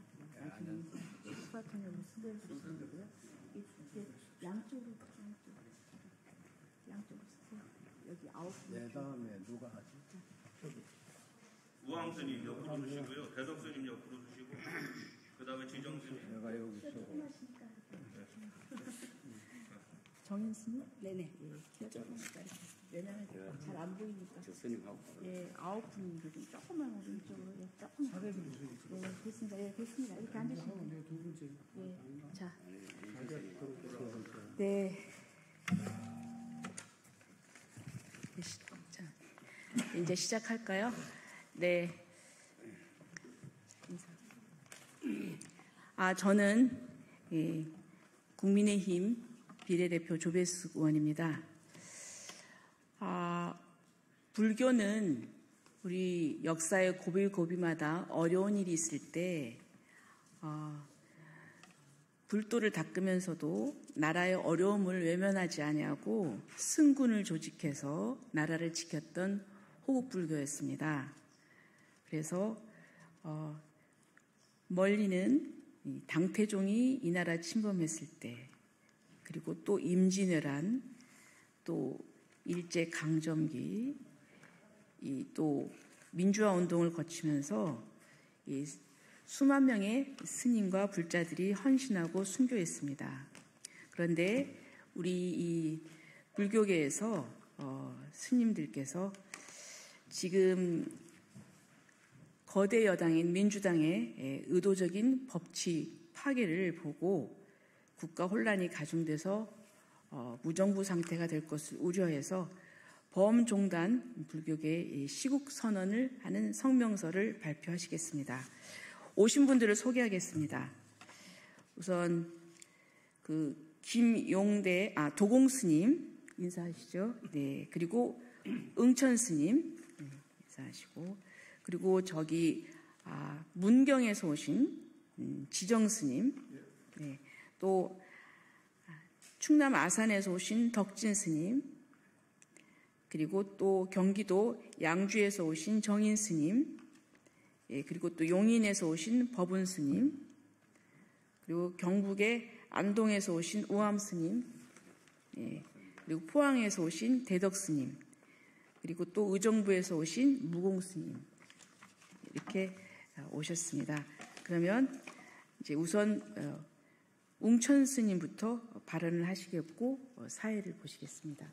수화 통역을 수고해주시는 거고요. 이제 양쪽으로 쓰세요. 여기 9분. 네, 다음에 누가 하지? 우왕스님 옆으로 두시고요. 대덕스님 옆으로 두시고 그 다음에 지정스님. 내가 여기 있어. 정인스님? 네네. 예, 왜냐면 잘 안 보이니까. 스님하고. 예, 9분인데 좀 조금만 오른쪽으로. 예, 조금만. 네, 됐습니다. 예, 됐습니다. 이렇게 앉으시면 돼요. 두 번째. 예, 자. 네. 자, 이제 시작할까요? 네. 저는 국민의힘 비례대표 조배숙 의원입니다. 불교는 우리 역사의 고비고비마다 어려운 일이 있을 때 불도를 닦으면서도 나라의 어려움을 외면하지 아니하고 승군을 조직해서 나라를 지켰던 호국불교였습니다. 그래서 멀리는 당태종이 이 나라 침범했을 때, 그리고 또 임진왜란, 또 일제강점기, 또 민주화 운동을 거치면서 수만 명의 스님과 불자들이 헌신하고 순교했습니다. 그런데 우리 이 불교계에서 스님들께서 지금 거대 여당인 민주당의 의도적인 법치 파괴를 보고 국가 혼란이 가중돼서 무정부 상태가 될 것을 우려해서 범종단 불교계의 시국 선언을 하는 성명서를 발표하시겠습니다. 오신 분들을 소개하겠습니다. 우선 도공 스님 인사하시죠. 네, 그리고 응천 스님 인사하시고, 그리고 저기 문경에서 오신 지정 스님, 네, 또 충남 아산에서 오신 덕진 스님, 그리고 또 경기도 양주에서 오신 정인 스님, 예, 그리고 또 용인에서 오신 법운 스님, 그리고 경북의 안동에서 오신 우암 스님, 예, 그리고 포항에서 오신 대덕 스님, 그리고 또 의정부에서 오신 무공 스님, 이렇게 오셨습니다. 그러면 이제 우선 웅천 스님부터 발언을 하시겠고 사회를 보시겠습니다.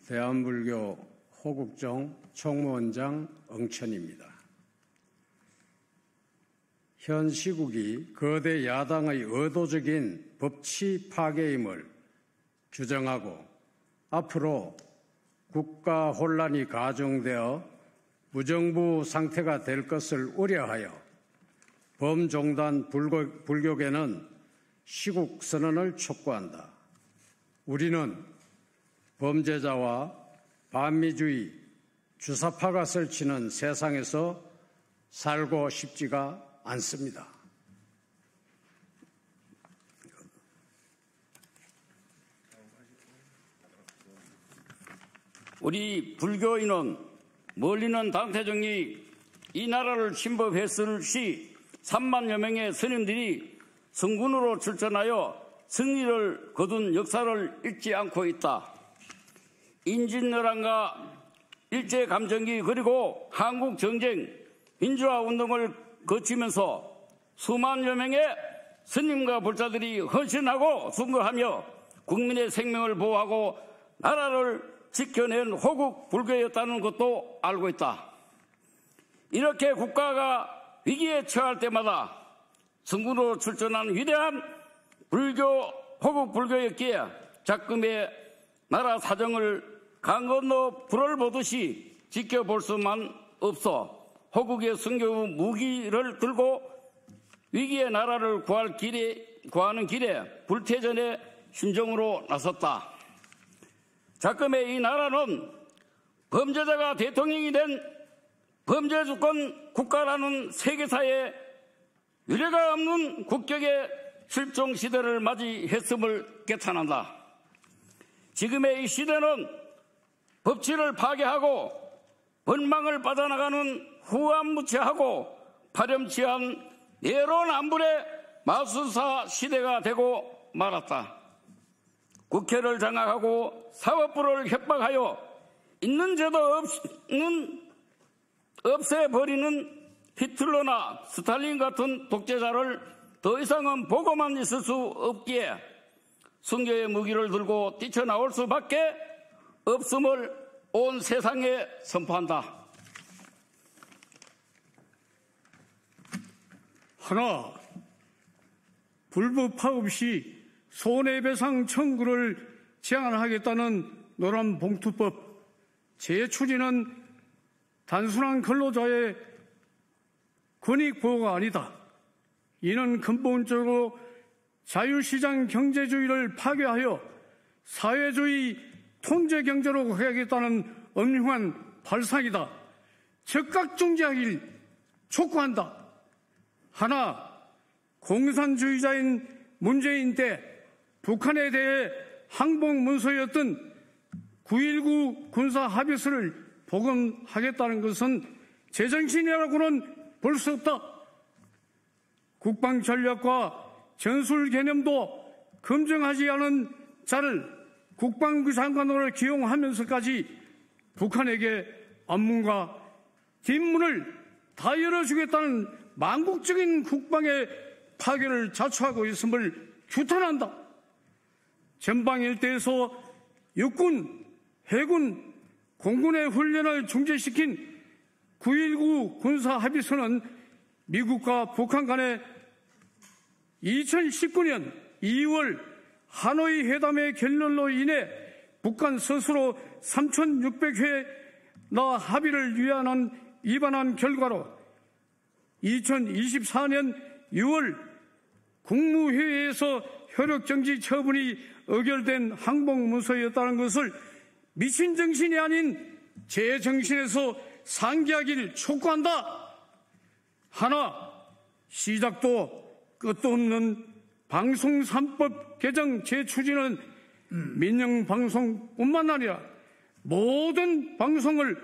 대한불교 호국종 총무원장 응천입니다. 현 시국이 거대 야당의 의도적인 법치 파괴임을 규정하고 앞으로 국가 혼란이 가중되어 무정부 상태가 될 것을 우려하여 범종단 불교계는 시국 선언을 촉구한다. 우리는 범죄자와 반미주의, 주사파가 설치는 세상에서 살고 싶지가 않습니다. 우리 불교인은 멀리는 당태종이 이 나라를 침범했을 시 3만여 명의 스님들이 성군으로 출전하여 승리를 거둔 역사를 잊지 않고 있다. 인진열한과 일제감정기 그리고 한국전쟁, 민주화운동을 거치면서 수만여 명의 스님과 불자들이 헌신하고 순거하며 국민의 생명을 보호하고 나라를 지켜낸 호국 불교였다는 것도 알고 있다. 이렇게 국가가 위기에 처할 때마다 성군으로 출전한 위대한 호국 불교였기에 작금의 나라 사정을 강 건너 불을 보듯이 지켜볼 수만 없어 호국의 순교 무기를 들고 위기의 나라를 구하는 길에 불태전의 심정으로 나섰다. 작금의 이 나라는 범죄자가 대통령이 된 범죄주권 국가라는 세계사에 유례가 없는 국격의 실종 시대를 맞이했음을 개탄한다. 지금의 이 시대는 법치를 파괴하고 원망을 빠져나가는 후한무치하고 파렴치한 내로남불의 마술사 시대가 되고 말았다. 국회를 장악하고 사법부를 협박하여 있는 죄도 없애버리는 히틀러나 스탈린 같은 독재자를 더 이상은 보고만 있을 수 없기에 순교의 무기를 들고 뛰쳐나올 수밖에 없음을 온 세상에 선포한다. 하나, 불법 파업 시 손해배상 청구를 제한하겠다는 노란봉투법 재추진은 단순한 근로자의 권익보호가 아니다. 이는 근본적으로 자유시장 경제주의를 파괴하여 사회주의 통제경제로 가야겠다는 엄중한 발상이다. 즉각 중지하길 촉구한다. 하나, 공산주의자인 문재인 때 북한에 대해 항복문서였던 9.19 군사합의서를 복원하겠다는 것은 제정신이라고는 볼 수 없다. 국방전략과 전술 개념도 검증하지 않은 자를 국방부 장관으로 기용하면서까지 북한에게 앞문과 뒷문을 다 열어주겠다는 망국적인 국방의 파괴를 자초하고 있음을 규탄한다. 전방 일대에서 육군, 해군, 공군의 훈련을 중지시킨 9.19 군사합의서는 미국과 북한 간의 2019년 2월 하노이 회담의 결론로 인해 북한 스스로 3,600회나 합의를 위반한 결과로 2024년 6월 국무회의에서 효력정지 처분이 의결된 항복문서였다는 것을 미친 정신이 아닌 제 정신에서 상기하기를 촉구한다. 하나, 시작도 끝도 없는 방송 3법 개정 재추진은 민영방송뿐만 아니라 모든 방송을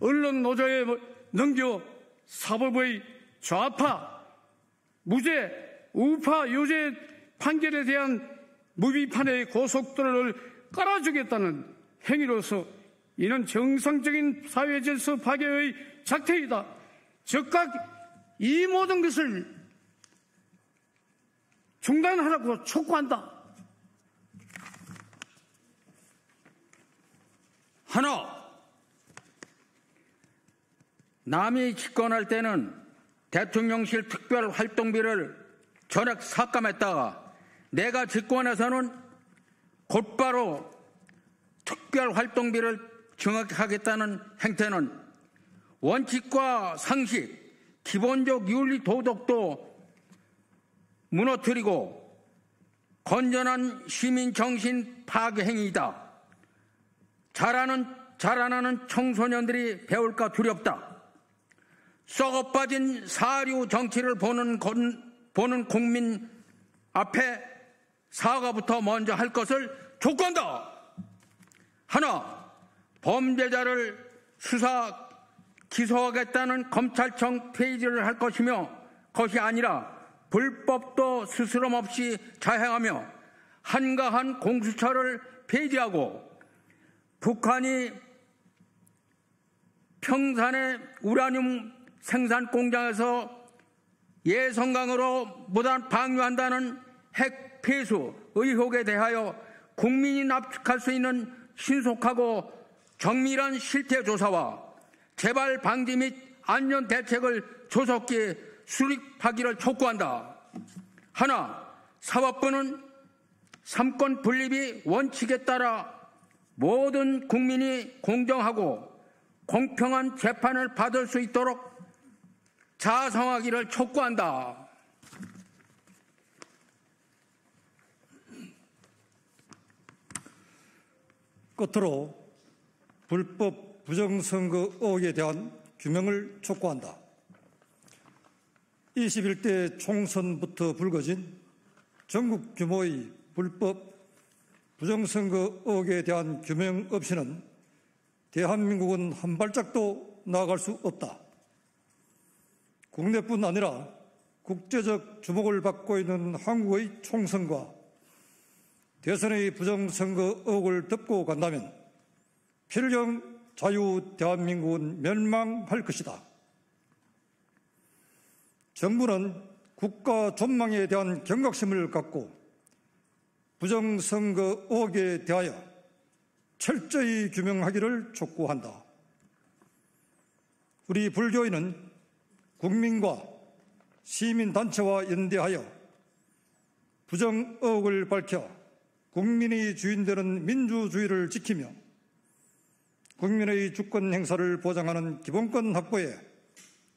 언론 노조에 넘겨 사법의 좌파, 무죄, 우파, 유죄 판결에 대한 무비판의 고속도로를 깔아주겠다는 행위로서 이는 정상적인 사회질서 파괴의 작태이다. 즉각 이 모든 것을 중단하라고 촉구한다. 하나, 남이 집권할 때는 대통령실 특별활동비를 전액 삭감했다가 내가 집권해서는 곧바로 특별활동비를 증액하겠다는 행태는 원칙과 상식, 기본적 윤리 도덕도 무너뜨리고 건전한 시민 정신 파괴 행위이다. 자라나는 청소년들이 배울까 두렵다. 썩어빠진 사류 정치를 보는 국민 앞에 사과부터 먼저 할 것을 촉구한다. 하나, 범죄자를 수사 기소하겠다는 검찰청 폐지를 할 것이 아니라 불법도 스스럼 없이 자행하며 한가한 공수처를 폐지하고 북한이 평산의 우라늄 생산 공장에서 예성강으로 무단 방류한다는 핵 폐수 의혹에 대하여 국민이 납득할 수 있는 신속하고 정밀한 실태 조사와 재발 방지 및 안전 대책을 조속히 수립하기를 촉구한다. 하나, 사법부는 삼권 분립이 원칙에 따라 모든 국민이 공정하고 공평한 재판을 받을 수 있도록 자성하기를 촉구한다. 끝으로 불법 부정선거 의혹에 대한 규명을 촉구한다. 21대 총선부터 불거진 전국 규모의 불법 부정선거 의혹에 대한 규명 없이는 대한민국은 한 발짝도 나아갈 수 없다. 국내뿐 아니라 국제적 주목을 받고 있는 한국의 총선과 대선의 부정선거 의혹을 덮고 간다면 필경 자유 대한민국은 멸망할 것이다. 정부는 국가 존망에 대한 경각심을 갖고 부정선거 의혹에 대하여 철저히 규명하기를 촉구한다. 우리 불교인은 국민과 시민단체와 연대하여 부정 의혹을 밝혀 국민이 주인되는 민주주의를 지키며 국민의 주권 행사를 보장하는 기본권 확보에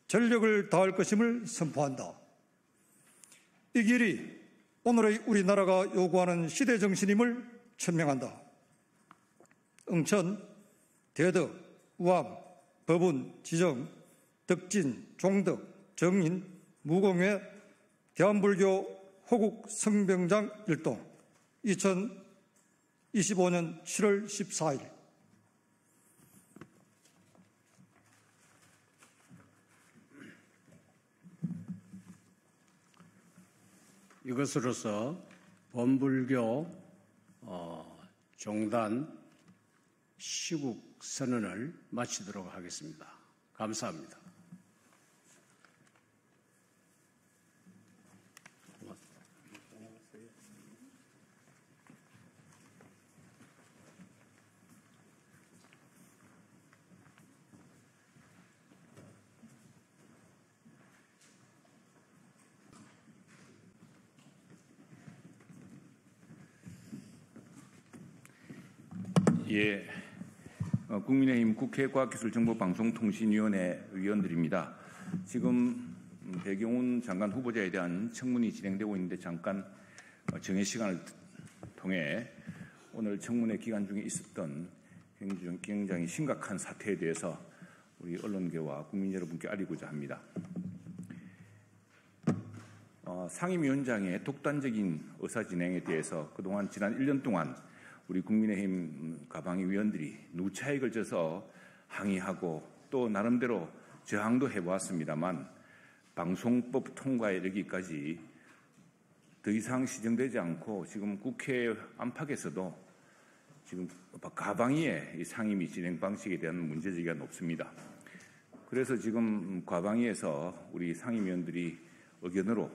전력을 다할 것임을 선포한다. 이 길이 오늘의 우리나라가 요구하는 시대 정신임을 천명한다. 응천, 대덕, 우암, 법운, 지정, 덕진, 종덕, 정인, 무공회, 대한불교 호국 성병장 일동 2025년 7월 14일 이것으로서 범불교 종단 시국 선언을 마치도록 하겠습니다. 감사합니다. 예, 국민의힘 국회 과학기술정보방송통신위원회 위원들입니다. 지금 배경훈 장관 후보자에 대한 청문이 진행되고 있는데 잠깐 정해 시간을 통해 오늘 청문회 기간 중에 있었던 굉장히 심각한 사태에 대해서 우리 언론계와 국민 여러분께 알리고자 합니다. 상임위원장의 독단적인 의사진행에 대해서 그동안 지난 1년 동안 우리 국민의힘 가방위 위원들이 누차에 걸쳐서 항의하고 또 나름대로 저항도 해보았습니다만 방송법 통과에 이르기까지 더 이상 시정되지 않고 지금 국회 안팎에서도 지금 가방위의 상임위 진행 방식에 대한 문제제기가 높습니다. 그래서 지금 가방위에서 우리 상임위원들이 의견으로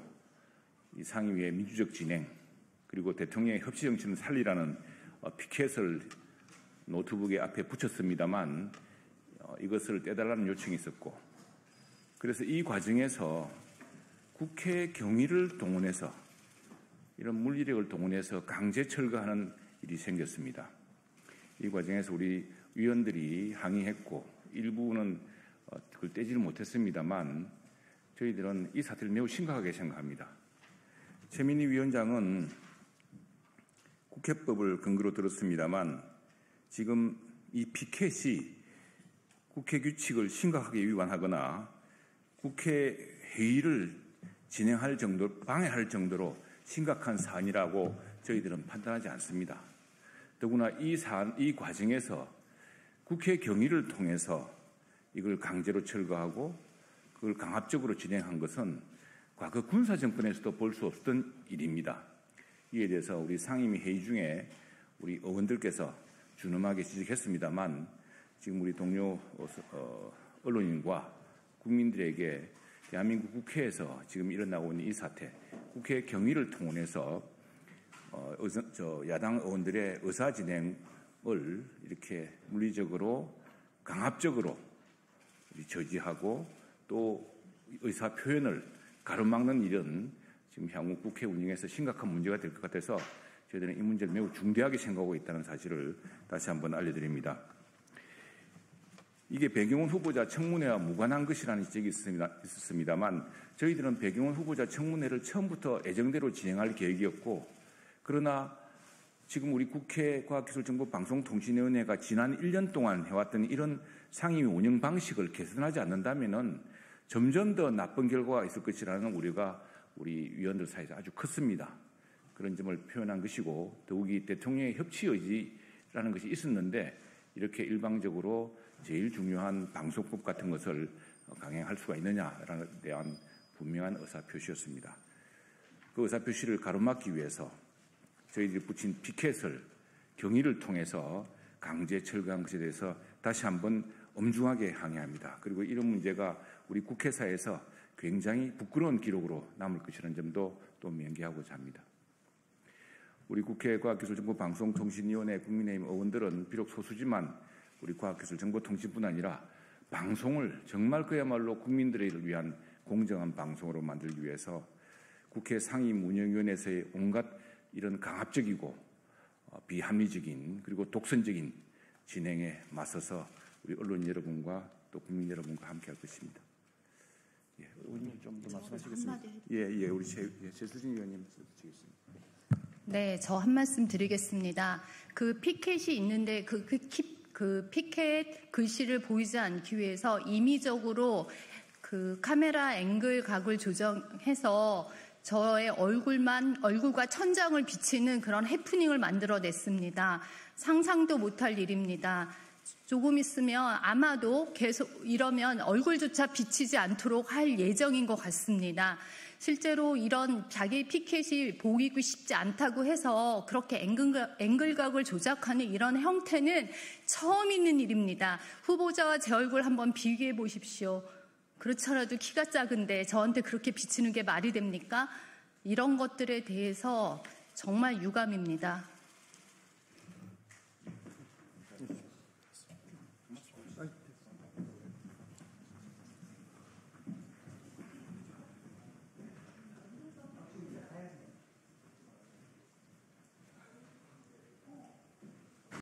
이 상임위의 민주적 진행 그리고 대통령의 협치 정신을 살리라는 피켓을 노트북에 앞에 붙였습니다만 이것을 떼달라는 요청이 있었고 그래서 이 과정에서 국회 경위를 동원해서 이런 물리력을 동원해서 강제 철거하는 일이 생겼습니다. 이 과정에서 우리 위원들이 항의했고 일부는 그걸 떼지를 못했습니다만 저희들은 이 사태를 매우 심각하게 생각합니다. 최민희 위원장은 국회법을 근거로 들었습니다만 지금 이 피켓이 국회 규칙을 심각하게 위반하거나 국회 회의를 진행할 정도, 방해할 정도로 심각한 사안이라고 저희들은 판단하지 않습니다. 더구나 이 과정에서 국회 경위를 통해서 이걸 강제로 철거하고 그걸 강압적으로 진행한 것은 과거 군사정권에서도 볼 수 없었던 일입니다. 이에 대해서 우리 상임위 회의 중에 우리 의원들께서 준엄하게 지적했습니다만 지금 우리 동료 언론인과 국민들에게 대한민국 국회에서 지금 일어나고 있는 이 사태, 국회 경위를 통해서 야당 의원들의 의사 진행을 이렇게 물리적으로 강압적으로 저지하고 또 의사 표현을 가로막는 일은 지금 향후 국회 운영에서 심각한 문제가 될 것 같아서 저희들은 이 문제를 매우 중대하게 생각하고 있다는 사실을 다시 한번 알려드립니다. 이게 배경훈 후보자 청문회와 무관한 것이라는 지적이 있었습니다만 저희들은 배경훈 후보자 청문회를 처음부터 예정대로 진행할 계획이었고 그러나 지금 우리 국회 과학기술정보방송통신위원회가 지난 1년 동안 해왔던 이런 상임위 운영 방식을 개선하지 않는다면 점점 더 나쁜 결과가 있을 것이라는 우려가 우리 위원들 사이에서 아주 컸습니다. 그런 점을 표현한 것이고 더욱이 대통령의 협치 의지라는 것이 있었는데 이렇게 일방적으로 제일 중요한 방송법 같은 것을 강행할 수가 있느냐에 대한 분명한 의사표시였습니다. 그 의사표시를 가로막기 위해서 저희들이 붙인 피켓을 경위를 통해서 강제 철거한 것에 대해서 다시 한번 엄중하게 항의합니다. 그리고 이런 문제가 우리 국회사에서 굉장히 부끄러운 기록으로 남을 것이라는 점도 또 명기하고자 합니다. 우리 국회 과학기술정보방송통신위원회 국민의힘 의원들은 비록 소수지만 우리 과학기술정보통신뿐 아니라 방송을 정말 그야말로 국민들을 위한 공정한 방송으로 만들기 위해서 국회 상임운영위원회에서의 온갖 이런 강압적이고 비합리적인 그리고 독선적인 진행에 맞서서 우리 언론 여러분과 또 국민 여러분과 함께할 것입니다. 예, 의원님 좀 더 말씀하시겠습니다. 예, 우리 최수진 의원님 드리겠습니다. 네, 저 한 말씀 드리겠습니다. 그 피켓이 있는데 그 피켓 글씨를 보이지 않기 위해서 임의적으로 그 카메라 앵글 각을 조정해서 저의 얼굴과 천장을 비치는 그런 해프닝을 만들어냈습니다. 상상도 못할 일입니다. 조금 있으면 아마도 계속 이러면 얼굴조차 비치지 않도록 할 예정인 것 같습니다. 실제로 이런 자기 피켓이 보이고 싶지 않다고 해서 그렇게 앵글각을 조작하는 이런 형태는 처음 있는 일입니다. 후보자와 제 얼굴 한번 비교해 보십시오. 그렇더라도 키가 작은데 저한테 그렇게 비치는 게 말이 됩니까? 이런 것들에 대해서 정말 유감입니다.